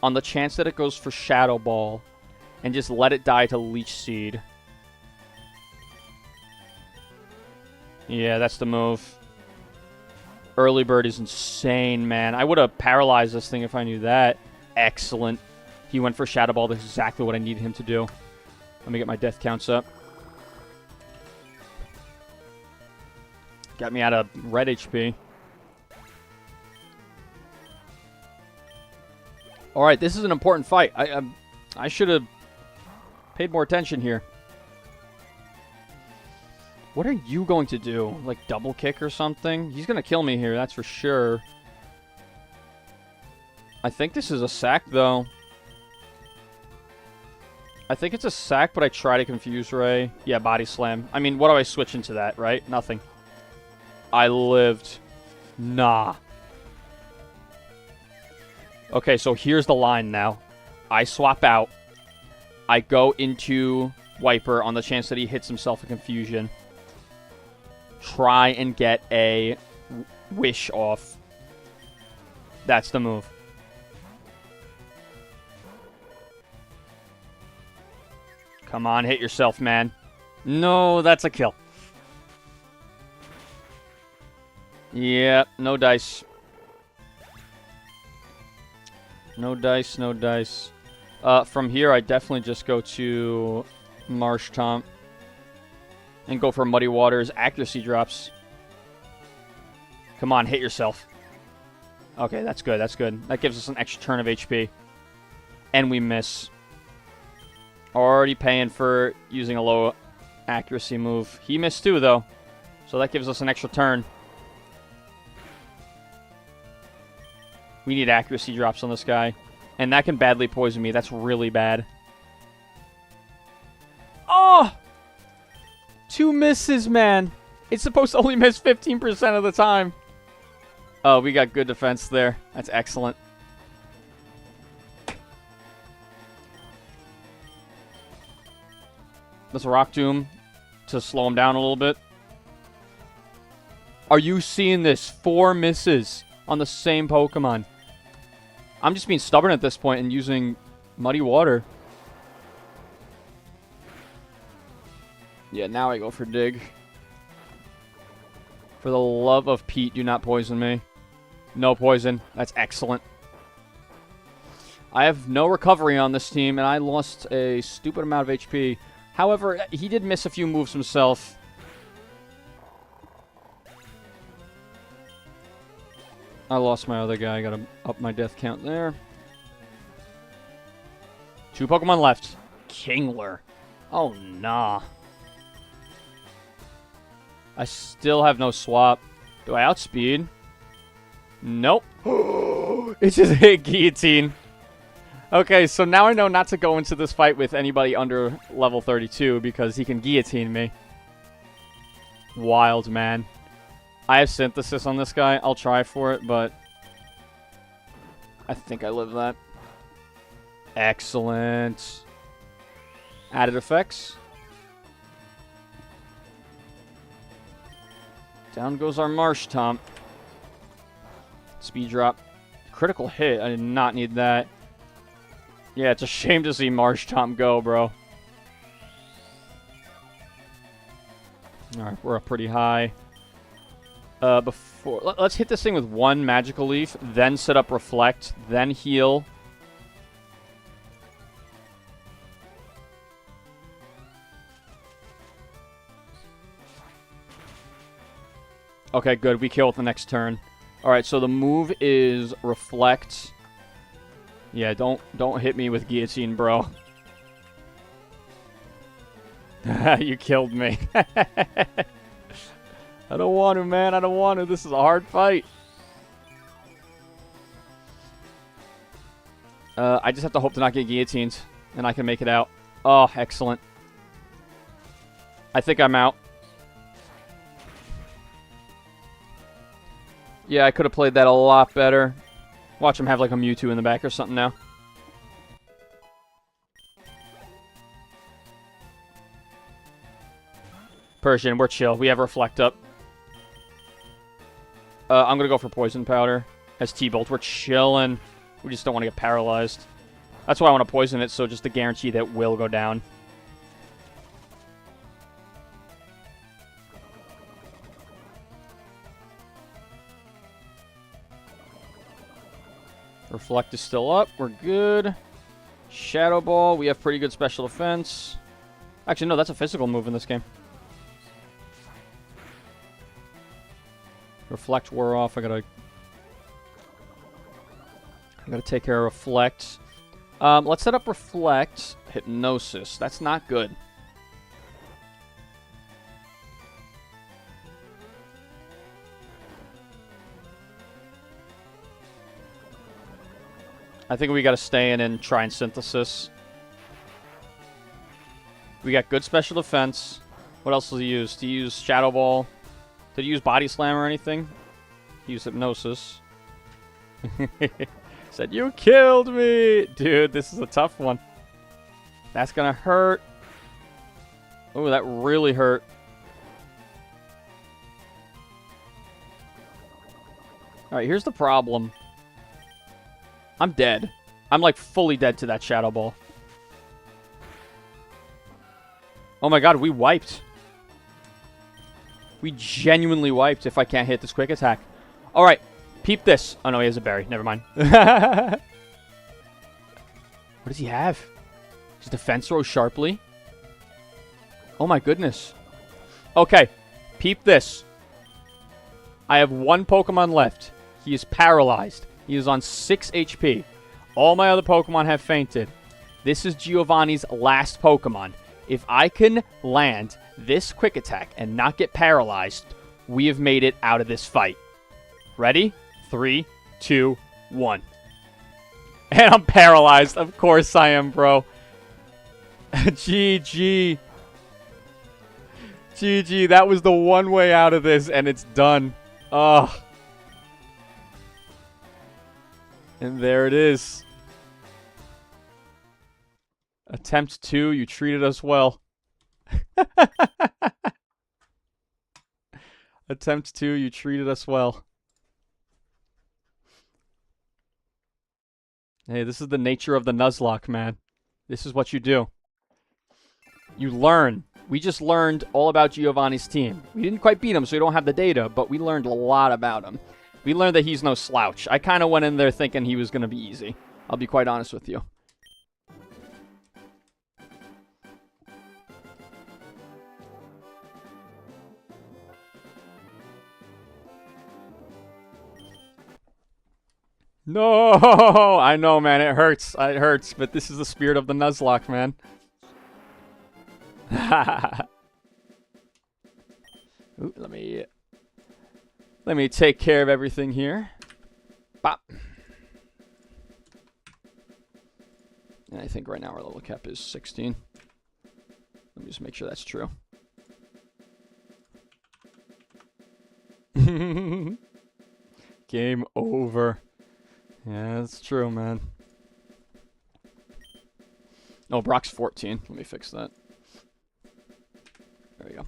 A: on the chance that it goes for Shadow Ball and just let it die to Leech Seed. Yeah, that's the move. Early Bird is insane, man. I would have paralyzed this thing if I knew that. Excellent. He went for Shadow Ball. That's exactly what I needed him to do. Let me get my death counts up. Got me out of red HP. Alright, this is an important fight. I should have paid more attention here. What are you going to do? Like double kick or something? He's going to kill me here, that's for sure. I think this is a sack, though. I think it's a sack, but I try to confuse Ray. Yeah, body slam. I mean, what do I switch into that, right? Nothing. I lived. Nah. Okay, so here's the line now. I swap out. I go into Wiper on the chance that he hits himself in confusion. Try and get a Wish off. That's the move. Come on, hit yourself, man. No, that's a kill. Yeah, no dice. No dice, no dice. From here, I definitely just go to Marshtomp and go for Muddy Waters. Accuracy drops. Come on, hit yourself. Okay, that's good, that's good. That gives us an extra turn of HP. And we miss. Already paying for using a low accuracy move. He missed too, though. So that gives us an extra turn. We need accuracy drops on this guy. And that can badly poison me. That's really bad. Oh! 2 misses, man. It's supposed to only miss 15% of the time. Oh, we got good defense there. That's excellent. Let's Rock Tomb to slow him down a little bit. Are you seeing this? 4 misses on the same Pokemon. I'm just being stubborn at this point and using Muddy Water. Yeah, now I go for Dig. For the love of Pete, do not poison me. No poison. That's excellent. I have no recovery on this team, and I lost a stupid amount of HP. However, he did miss a few moves himself. I lost my other guy. I gotta up my death count there. 2 Pokemon left. Kingler. Oh, nah. I still have no swap. Do I outspeed? Nope. It's just hit Guillotine. Okay, so now I know not to go into this fight with anybody under level 32 because he can guillotine me. Wild, man. I have Synthesis on this guy. I'll try for it, but I think I live that. Excellent. Added effects. Down goes our Marshtomp. Speed drop. Critical hit. I did not need that. Yeah, it's a shame to see Marshtomp go, bro. Alright, we're up pretty high. Let's hit this thing with 1 Magical Leaf, then set up Reflect, then heal. Okay, good. We kill it the next turn. Alright, so the move is Reflect. Yeah, don't hit me with Guillotine, bro. You killed me. I don't want to, man. I don't want to. This is a hard fight. I just have to hope to not get guillotined, and I can make it out. Oh, excellent. I think I'm out. Yeah, I could have played that a lot better. Watch him have like a Mewtwo in the back or something now. Persian, we're chill. We have Reflect up. I'm going to go for Poison Powder as T-Bolt. We're chilling. We just don't want to get paralyzed. That's why I want to poison it, so just to guarantee that will go down. Reflect is still up. We're good. Shadow Ball. We have pretty good special defense. Actually, no, that's a physical move in this game. Reflect wore off. I gotta take care of Reflect. Let's set up Reflect. Hypnosis. That's not good. I think we gotta stay in and try and Synthesis. We got good special defense. What else does he use? Do you use Shadow Ball? Did he use Body Slam or anything? He used Hypnosis. Said, you killed me! Dude, this is a tough one. That's gonna hurt. Oh, that really hurt. Alright, here's the problem. I'm dead. I'm like fully dead to that Shadow Ball. Oh my god, we wiped. We genuinely wiped if I can't hit this quick attack. Alright, peep this. Oh no, he has a berry. Never mind. What does he have? His defense throws sharply. Oh my goodness. Okay, peep this. I have one Pokemon left. He is paralyzed. He is on 6 HP. All my other Pokemon have fainted. This is Giovanni's last Pokemon. If I can land this quick attack and not get paralyzed, we have made it out of this fight. Ready? 3, 2, 1. And I'm paralyzed. Of course I am, bro. GG. GG. That was the one way out of this, and it's done. Ugh. And there it is. Attempt 2, you treated us well. Attempt 2, you treated us well. Hey, this is the nature of the Nuzlocke, man. This is what you do. You learn. We just learned all about Giovanni's team. We didn't quite beat him, so we don't have the data, but we learned a lot about him. We learned that he's no slouch. I kind of went in there thinking he was going to be easy. I'll be quite honest with you. No! I know, man. It hurts. It hurts, but this is the spirit of the Nuzlocke, man. Ooh, let me take care of everything here. Bop. And I think right now our level cap is 16. Let me just make sure that's true. Game over. Yeah, that's true, man. Oh, Brock's 14. Let me fix that. There we go.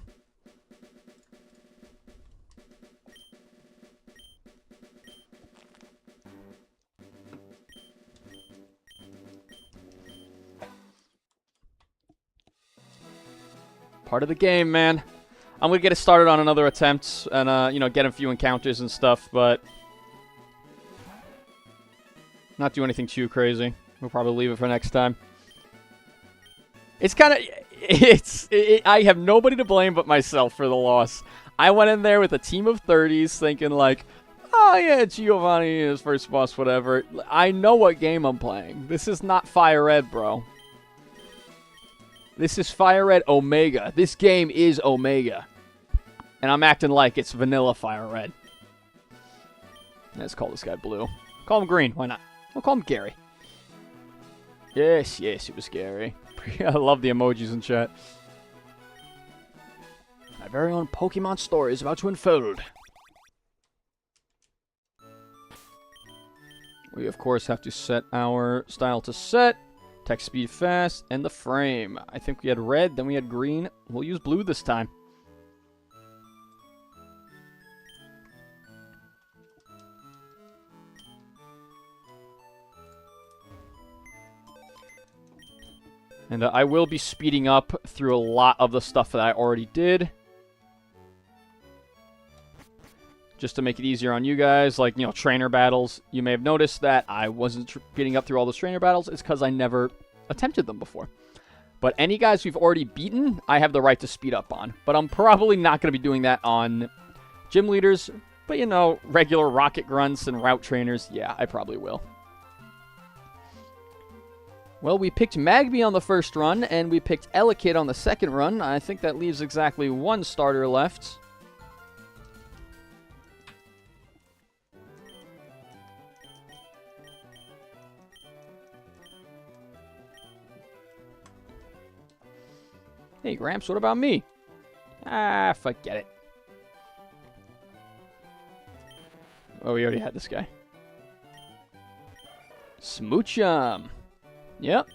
A: Part of the game, man. I'm going to get it started on another attempt and, you know, get a few encounters and stuff, but not do anything too crazy. We'll probably leave it for next time. It's kind of... I have nobody to blame but myself for the loss. I went in there with a team of 30s thinking like, oh yeah, Giovanni is first boss, whatever. I know what game I'm playing. This is not Fire Red, bro. This is Fire Red Omega. This game is Omega. And I'm acting like it's vanilla Fire Red. Let's call this guy Blue. Call him Green. Why not? We'll call him Gary. Yes, it was Gary. I love the emojis in chat. My very own Pokemon story is about to unfold. We, of course, have to set our style to set. Text speed fast, and the frame. I think we had red, then we had green. We'll use blue this time. And I will be speeding up through a lot of the stuff that I already did. Just to make it easier on you guys, like, trainer battles. You may have noticed that I wasn't speeding up through all those trainer battles. It's because I never attempted them before. But any guys we've already beaten, I have the right to speed up on. But I'm probably not going to be doing that on gym leaders. But, regular rocket grunts and route trainers, yeah, I probably will. Well, we picked Magby on the first run, and we picked Elekid on the second run. I think that leaves exactly one starter left. Hey, Gramps, what about me? Ah, forget it. Oh, we already had this guy. Smoochum. Yep.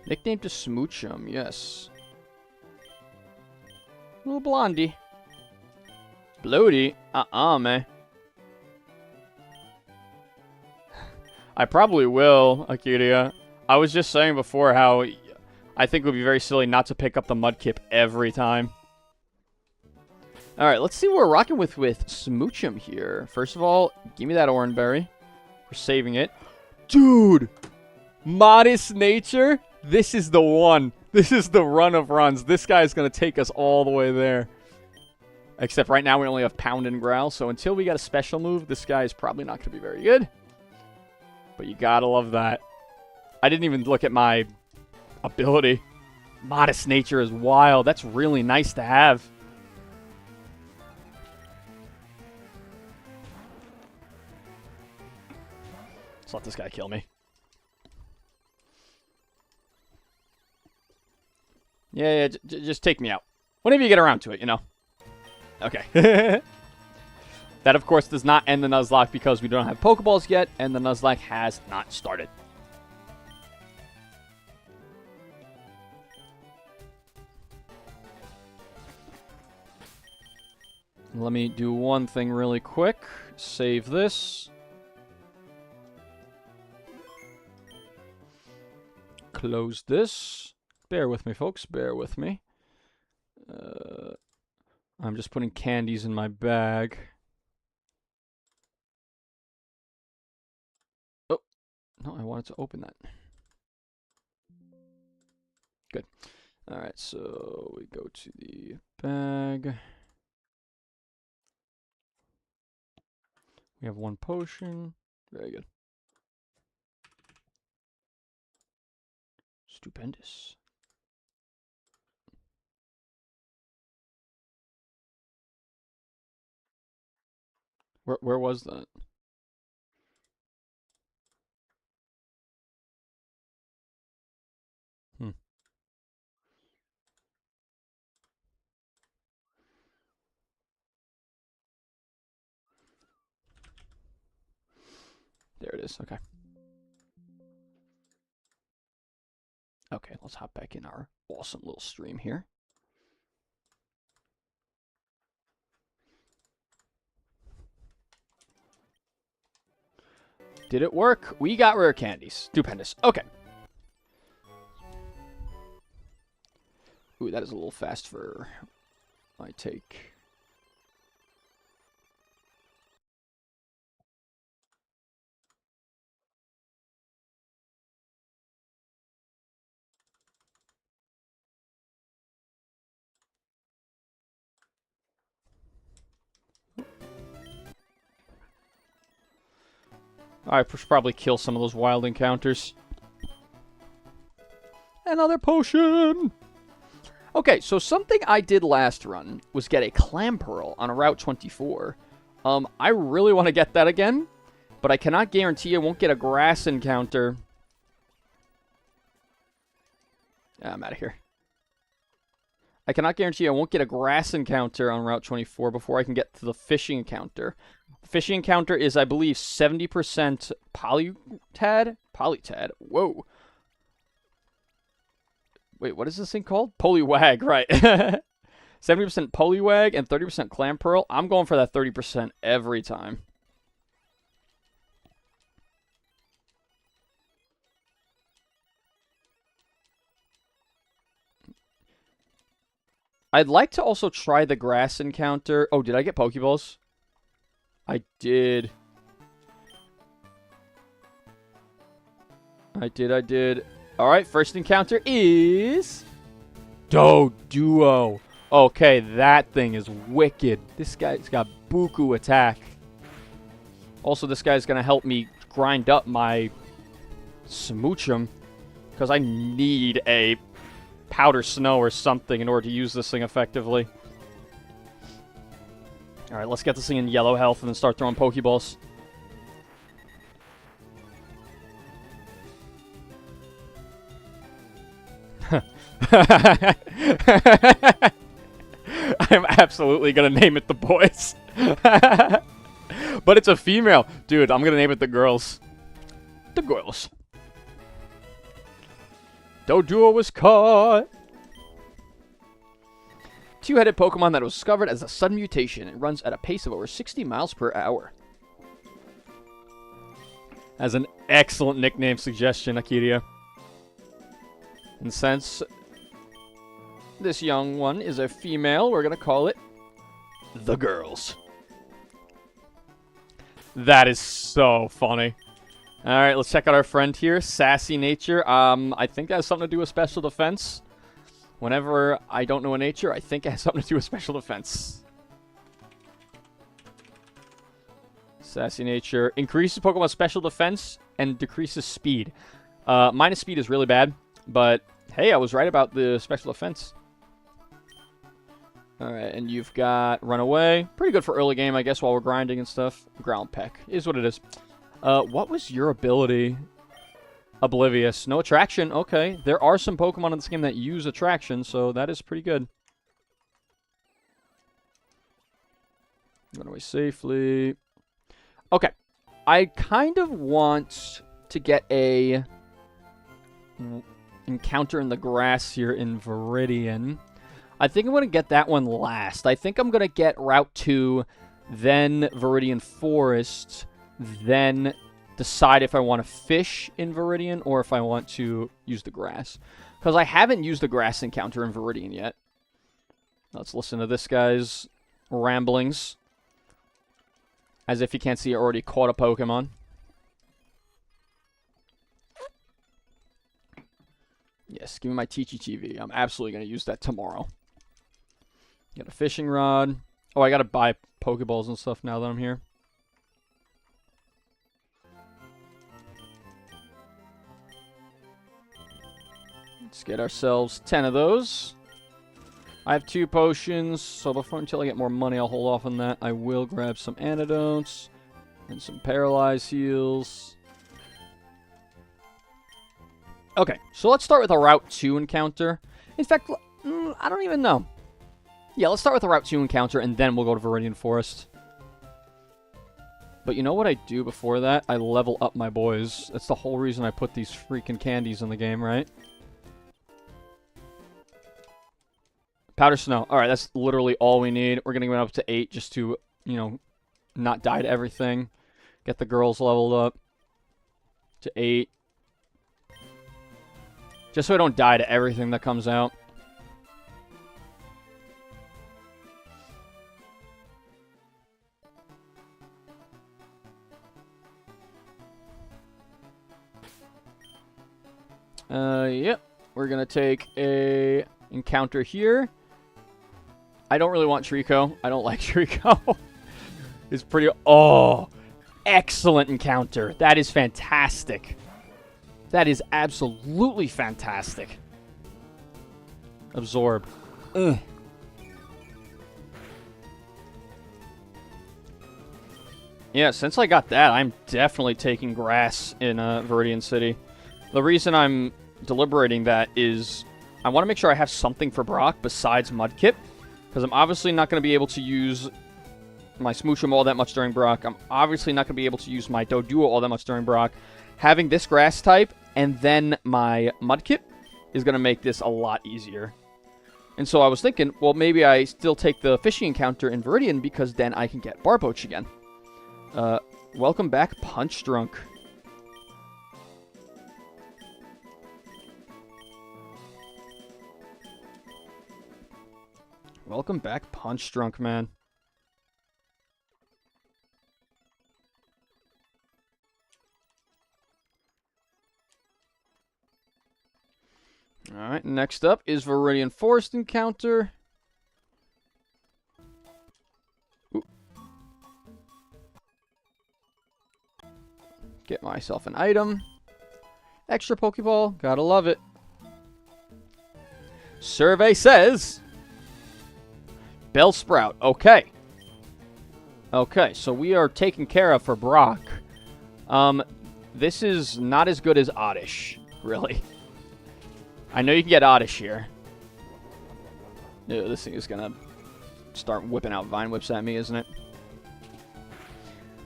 A: Nickname to Smoochum, yes. Little blondie. Bloaty? Man. I probably will, Akiria. I was just saying before how I think it would be very silly not to pick up the Mudkip every time. Alright, let's see what we're rocking with Smoochum here. First of all, give me that Oranberry. We're saving it. Dude! Modest Nature? This is the one. This is the run of runs. This guy's going to take us all the way there. Except right now we only have Pound and Growl, so until we got a special move, this guy is probably not going to be very good. But you gotta love that. I didn't even look at my ability. Modest Nature is wild. That's really nice to have. Let's let this guy kill me. Yeah, just take me out. Whenever you get around to it, Okay. That, of course, does not end the Nuzlocke because we don't have Pokeballs yet, and the Nuzlocke has not started. Let me do one thing really quick. Save this. Close this. Bear with me, folks. Bear with me. I'm just putting candies in my bag. No, I wanted to open that. Good. Alright, so we go to the bag. We have one potion. Very good. Stupendous. Where was that? There it is. Okay. Okay, let's hop back in our awesome little stream here. Did it work? We got rare candies. Stupendous. Okay. Ooh, that is a little fast for my take. I should probably kill some of those wild encounters. Another potion! Okay, so something I did last run was get a Clam Pearl on Route 24. I really want to get that again, but I cannot guarantee I won't get a grass encounter. I'm out of here. I cannot guarantee I won't get a grass encounter on Route 24 before I can get to the fishing encounter. The fishing encounter is, I believe, 70% Polytad? Whoa. Wait, what is this thing called? Poliwag, right. 70% Poliwag and 30% Clam Pearl. I'm going for that 30% every time. I'd like to also try the grass encounter. Oh, did I get Pokeballs? I did. I did. Alright, first encounter is... Duo. Okay, that thing is wicked. This guy's got buku attack. Also, this guy's going to help me grind up my Smoochum, because I need a Powder Snow or something in order to use this thing effectively. Alright, let's get this thing in yellow health and then start throwing Pokeballs. I'm absolutely going to name it the boys. But it's a female. Dude, I'm going to name it the girls. The girls. Doduo was caught. Two-headed Pokemon that was discovered as a sudden mutation. It runs at a pace of over 60 miles per hour. As an excellent nickname suggestion, Akiria. And since this young one is a female, we're going to call it the girls. That is so funny. Alright, let's check out our friend here. Sassy Nature. I think that has something to do with special defense. Whenever I don't know a nature, I think it has something to do with special defense. Sassy Nature. Increases Pokemon special defense and decreases speed. Minus speed is really bad, but hey, I was right about the special defense. Alright, and you've got Runaway. Pretty good for early game, I guess, while we're grinding and stuff. Ground Peck is what it is. What was your ability? Oblivious. No attraction. Okay. There are some Pokemon in this game that use attraction, so that is pretty good. Run away safely. Okay. I kind of want to get a encounter in the grass here in Viridian. I think I'm going to get that one last. I think I'm going to get Route 2, then Viridian Forest, then decide if I want to fish in Viridian or if I want to use the grass. Because I haven't used the grass encounter in Viridian yet. Let's listen to this guy's ramblings. As if you can't see, I already caught a Pokemon. Yes, give me my Teachy TV. I'm absolutely going to use that tomorrow. Got a fishing rod. Oh, I got to buy Pokeballs and stuff now that I'm here. Let's get ourselves 10 of those. I have 2 potions, so until I get more money, I'll hold off on that. I will grab some antidotes and some paralyze heals. Okay, so let's start with a Route 2 encounter. In fact, I don't even know. Yeah, let's start with a Route 2 encounter, and then we'll go to Viridian Forest. But you know what I do before that? I level up my boys. That's the whole reason I put these freaking candies in the game, right? Powder Snow. Alright, that's literally all we need. We're going to go up to 8 just to, you know, not die to everything. Get the girls leveled up to 8. Just so I don't die to everything that comes out. Yep. We're going to take a encounter here. I don't really want Trico. I don't like Trico. It's pretty... Oh! excellent encounter. That is fantastic. That is absolutely fantastic. Absorb. Ugh. Yeah, since I got that, I'm definitely taking grass in Viridian City. The reason I'm deliberating that is I want to make sure I have something for Brock besides Mudkip, because I'm obviously not going to be able to use my Smoochum all that much during Brock. I'm obviously not going to be able to use my Doduo all that much during Brock. Having this grass type and then my Mudkip is going to make this a lot easier. And so I was thinking, well, maybe I still take the fishing encounter in Viridian because then I can get Barboach again. Welcome back, Punch Drunk. Welcome back, Punch Drunk, man. Alright, next up is Viridian Forest encounter. Ooh. Get myself an item. Extra Pokeball, gotta love it. Survey says Bellsprout, okay. Okay, so we are taken care of for Brock. This is not as good as Oddish, really. I know you can get Oddish here. Ew, this thing is gonna start whipping out Vine Whips at me, isn't it?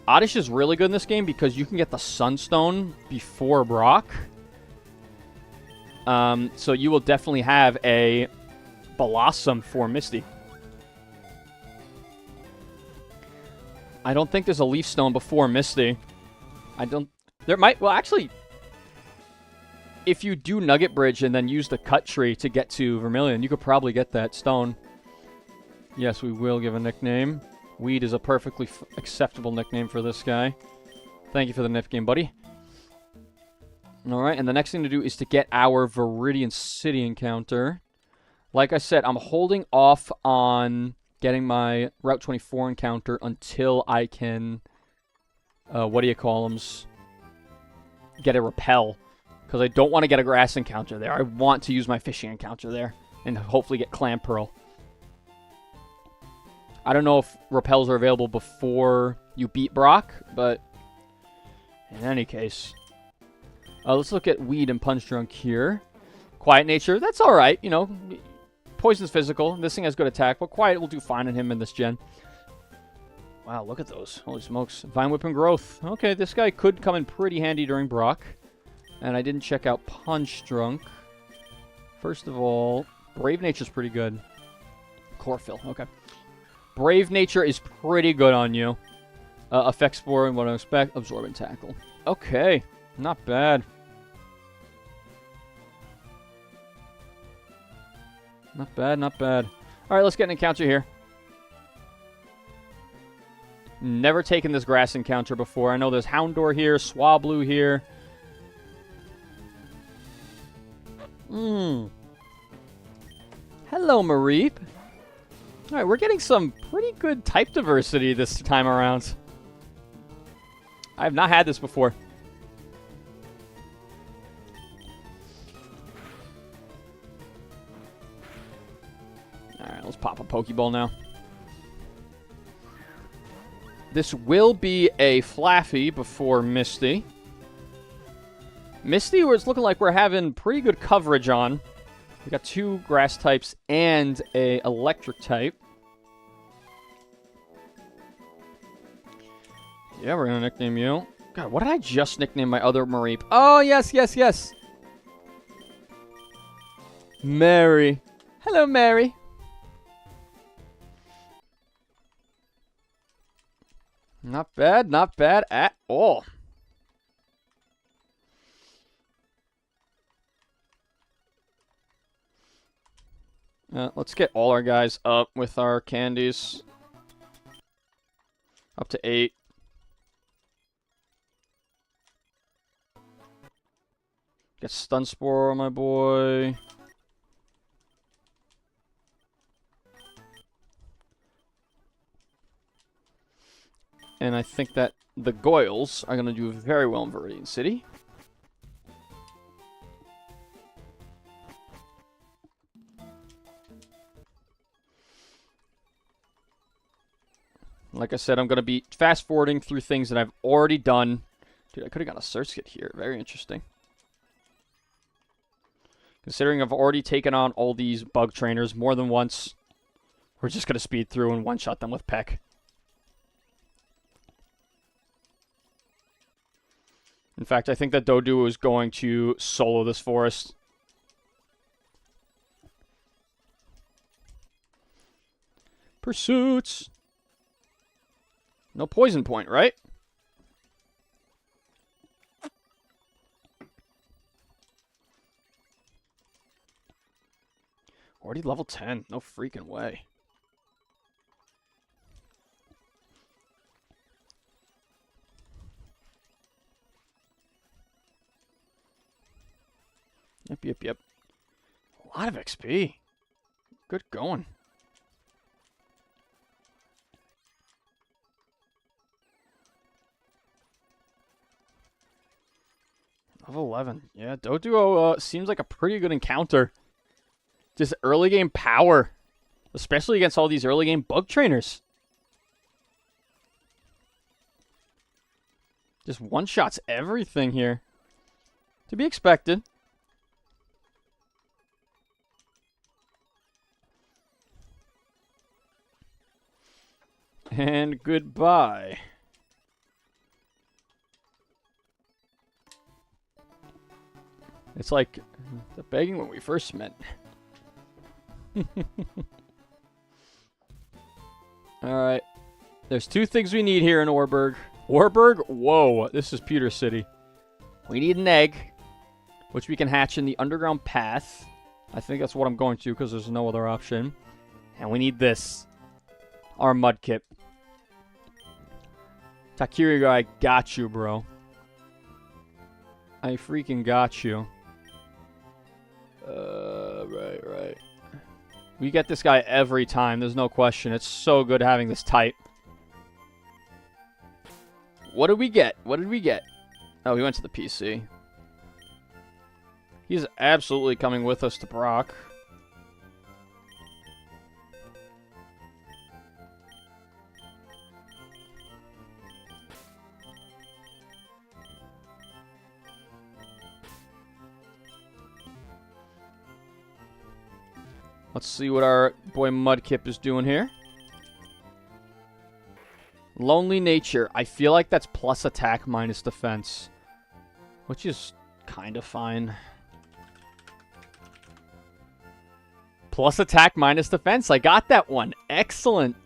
A: Oddish is really good in this game because you can get the Sunstone before Brock. So you will definitely have a Blossom for Misty. I don't think there's a Leaf Stone before Misty. I don't... There might... Well, actually... If you do Nugget Bridge and then use the Cut Tree to get to Vermilion, you could probably get that stone. Yes, we will give a nickname. Weed is a perfectly acceptable nickname for this guy. Thank you for the nip game, buddy. Alright, and the next thing to do is to get our Viridian City encounter. Like I said, I'm holding off on getting my Route 24 encounter until I can... what do you call them? Get a Repel. Because I don't want to get a grass encounter there. I want to use my fishing encounter there. And hopefully get Clam Pearl. I don't know if repels are available before you beat Brock. But in any case. Let's look at Weed and Punch Drunk here. Quiet Nature. That's alright. You know. Poison's physical. This thing has good attack. But Quiet will do fine on him in this gen. Wow, look at those. Holy smokes. Vine Whip and Growth. Okay, this guy could come in pretty handy during Brock. And I didn't check out Punch Drunk. First of all, Brave Nature's pretty good. Chlorophyll, okay. Brave Nature is pretty good on you. Effect Spore and what I expect. Absorb and Tackle. Okay, not bad. Not bad, not bad. Alright, let's get an encounter here. Never taken this grass encounter before. I know there's Houndour here, Swablu here. Hello, Mareep. Alright, we're getting some pretty good type diversity this time around. I have not had this before. Alright, let's pop a Pokeball now. This will be a Flaffy before Misty. Misty, it's looking like we're having pretty good coverage on. We got 2 grass types and a electric type. Yeah, we're gonna nickname you. God, what did I just nickname my other Mareep? Oh, yes, yes, yes. Mary. Hello, Mary. Not bad at all. Let's get all our guys up with our candies. Up to 8. Get Stun Spore, my boy. And I think that the Goyles are going to do very well in Viridian City. Like I said, I'm going to be fast-forwarding through things that I've already done. Dude, I could have got a search kit here. Very interesting. Considering I've already taken on all these bug trainers more than once, we're just going to speed through and one-shot them with Peck. In fact, I think that Doduo is going to solo this forest. Pursuits! No poison point, right? Already level 10. No freaking way. Yep. A lot of XP. Good going. Level 11. Yeah, Doduo seems like a pretty good encounter. Just early game power. Especially against all these early game bug trainers. Just one-shots everything here. To be expected. And goodbye. It's like the begging when we first met. Alright. There's two things we need here in Orberg. Orberg? Whoa, this is Pewter City. We need an egg, which we can hatch in the underground path. I think that's what I'm going to, because there's no other option. And we need this. Our Mudkip. Takiri, I got you, bro. I freaking got you. Right. We get this guy every time, there's no question. It's so good having this type. What did we get? Oh, he went to the PC. He's absolutely coming with us to Brock. Let's see what our boy Mudkip is doing here. Lonely Nature. I feel like that's plus attack minus defense. Which is kind of fine. Plus attack minus defense. I got that one. Excellent.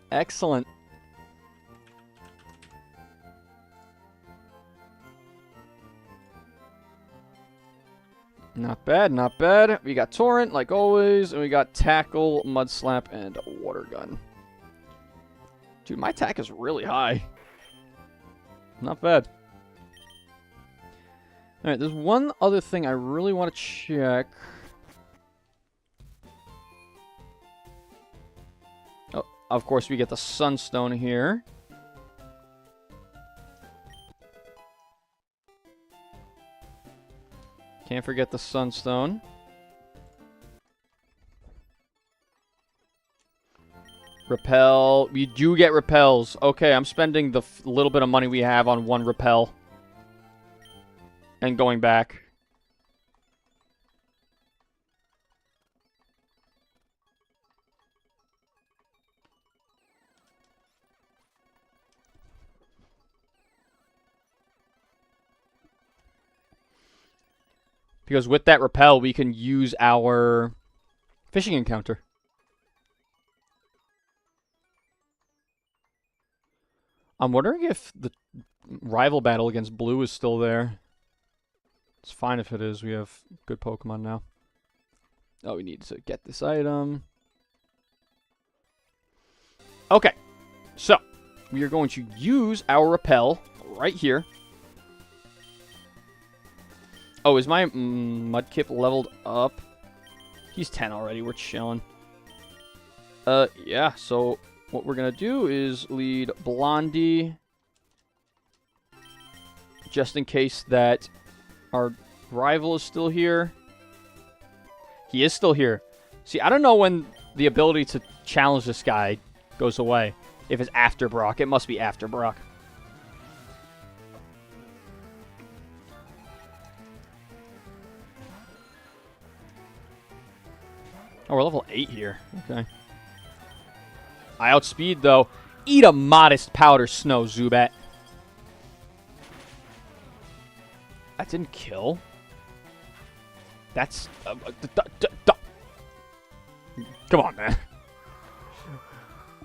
A: Not bad. We got Torrent, like always, and we got Tackle, Mud Slap, and Water Gun. Dude, my attack is really high. Not bad. Alright, there's one other thing I really want to check. Oh, of course, we get the Sunstone here. Can't forget the Sunstone. Repel. We do get repels. Okay, I'm spending the little bit of money we have on one repel. And going back. Because with that repel, we can use our fishing encounter. I'm wondering if the rival battle against Blue is still there. It's fine if it is. We have good Pokemon now. Oh, we need to get this item. Okay. So, we are going to use our repel right here. Oh, is my Mudkip leveled up? He's 10 already. We're chilling. Yeah, so what we're going to do is lead Blondie just in case that our rival is still here. He is still here. See, I don't know when the ability to challenge this guy goes away. If it's after Brock. It must be after Brock. Oh, we're level 8 here. Okay. I outspeed, though. Eat a modest powder snow, Zubat. That didn't kill. That's... Come on, man.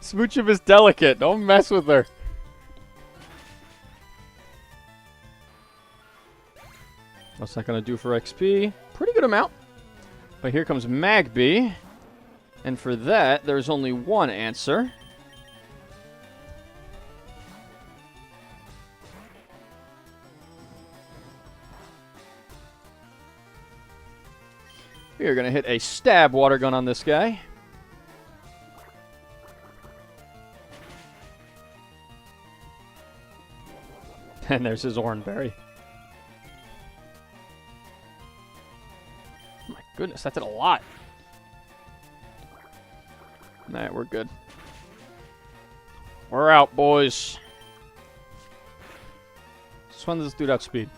A: Smoochum is delicate. Don't mess with her. What's that going to do for XP? Pretty good amount. But here comes Magby. And for that, there's only one answer. We are going to hit a stab water gun on this guy. And there's his Oranberry. My goodness, that did a lot. Alright, we're good. We're out, boys. Just when does this dude outspeed?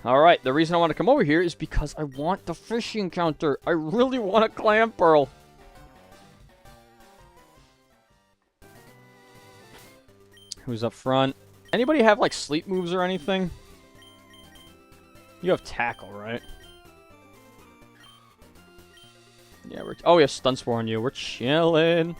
A: Alright, the reason I want to come over here is because I want the fishing counter. I really want a clam pearl. Who's up front? Anybody have, like, sleep moves or anything? You have tackle, right? Yeah, we're... Oh, we have stun spore on you. We're chilling.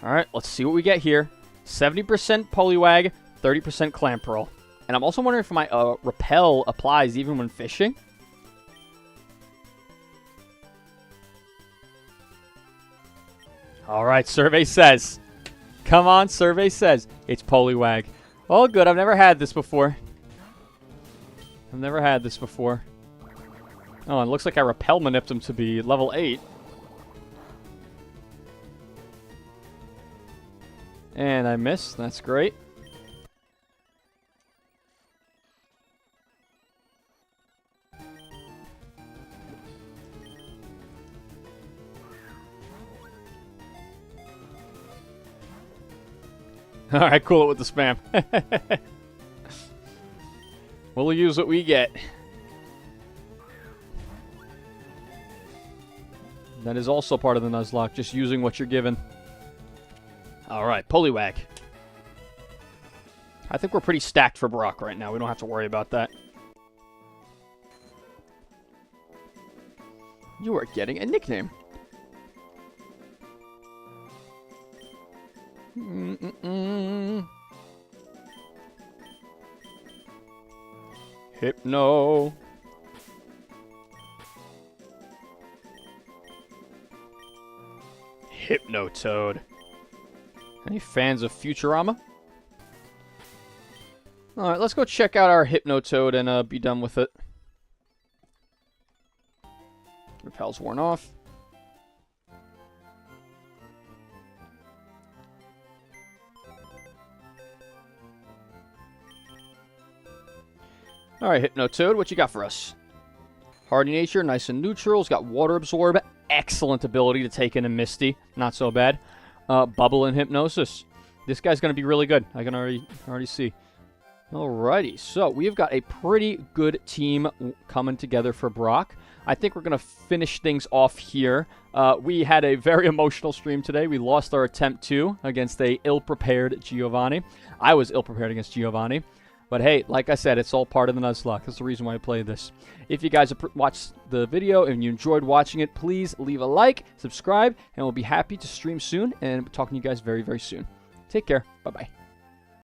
A: Alright, let's see what we get here. 70% Poliwag, 30% Clamperl. And I'm also wondering if my Repel applies even when fishing. Alright, survey says. Come on, survey says. It's Poliwag. Oh, good. I've never had this before. I've never had this before. Oh, and it looks like I Repel manipped him to be level 8. And I missed. That's great. Alright, cool it with the spam. We'll use what we get. That is also part of the Nuzlocke, just using what you're given. Alright, Poliwag. I think we're pretty stacked for Brock right now. We don't have to worry about that. You are getting a nickname. Hypno. Hypnotoad. Any fans of Futurama? Alright, let's go check out our Hypnotoad and be done with it. Repel's worn off. Alright, Hypnotoad, what you got for us? Hardy nature, nice and neutral. It's got water absorb. Excellent ability to take in a Misty. Not so bad. Bubble and Hypnosis. This guy's going to be really good. I can already see. Alrighty, so we've got a pretty good team coming together for Brock. I think we're going to finish things off here. We had a very emotional stream today. We lost our attempt 2 against a ill-prepared Giovanni. I was ill-prepared against Giovanni. But hey, like I said, it's all part of the Nuzlocke. That's the reason why I play this. If you guys watched the video and you enjoyed watching it, please leave a like, subscribe, and we'll be happy to stream soon and talking to you guys very, very soon. Take care. Bye-bye.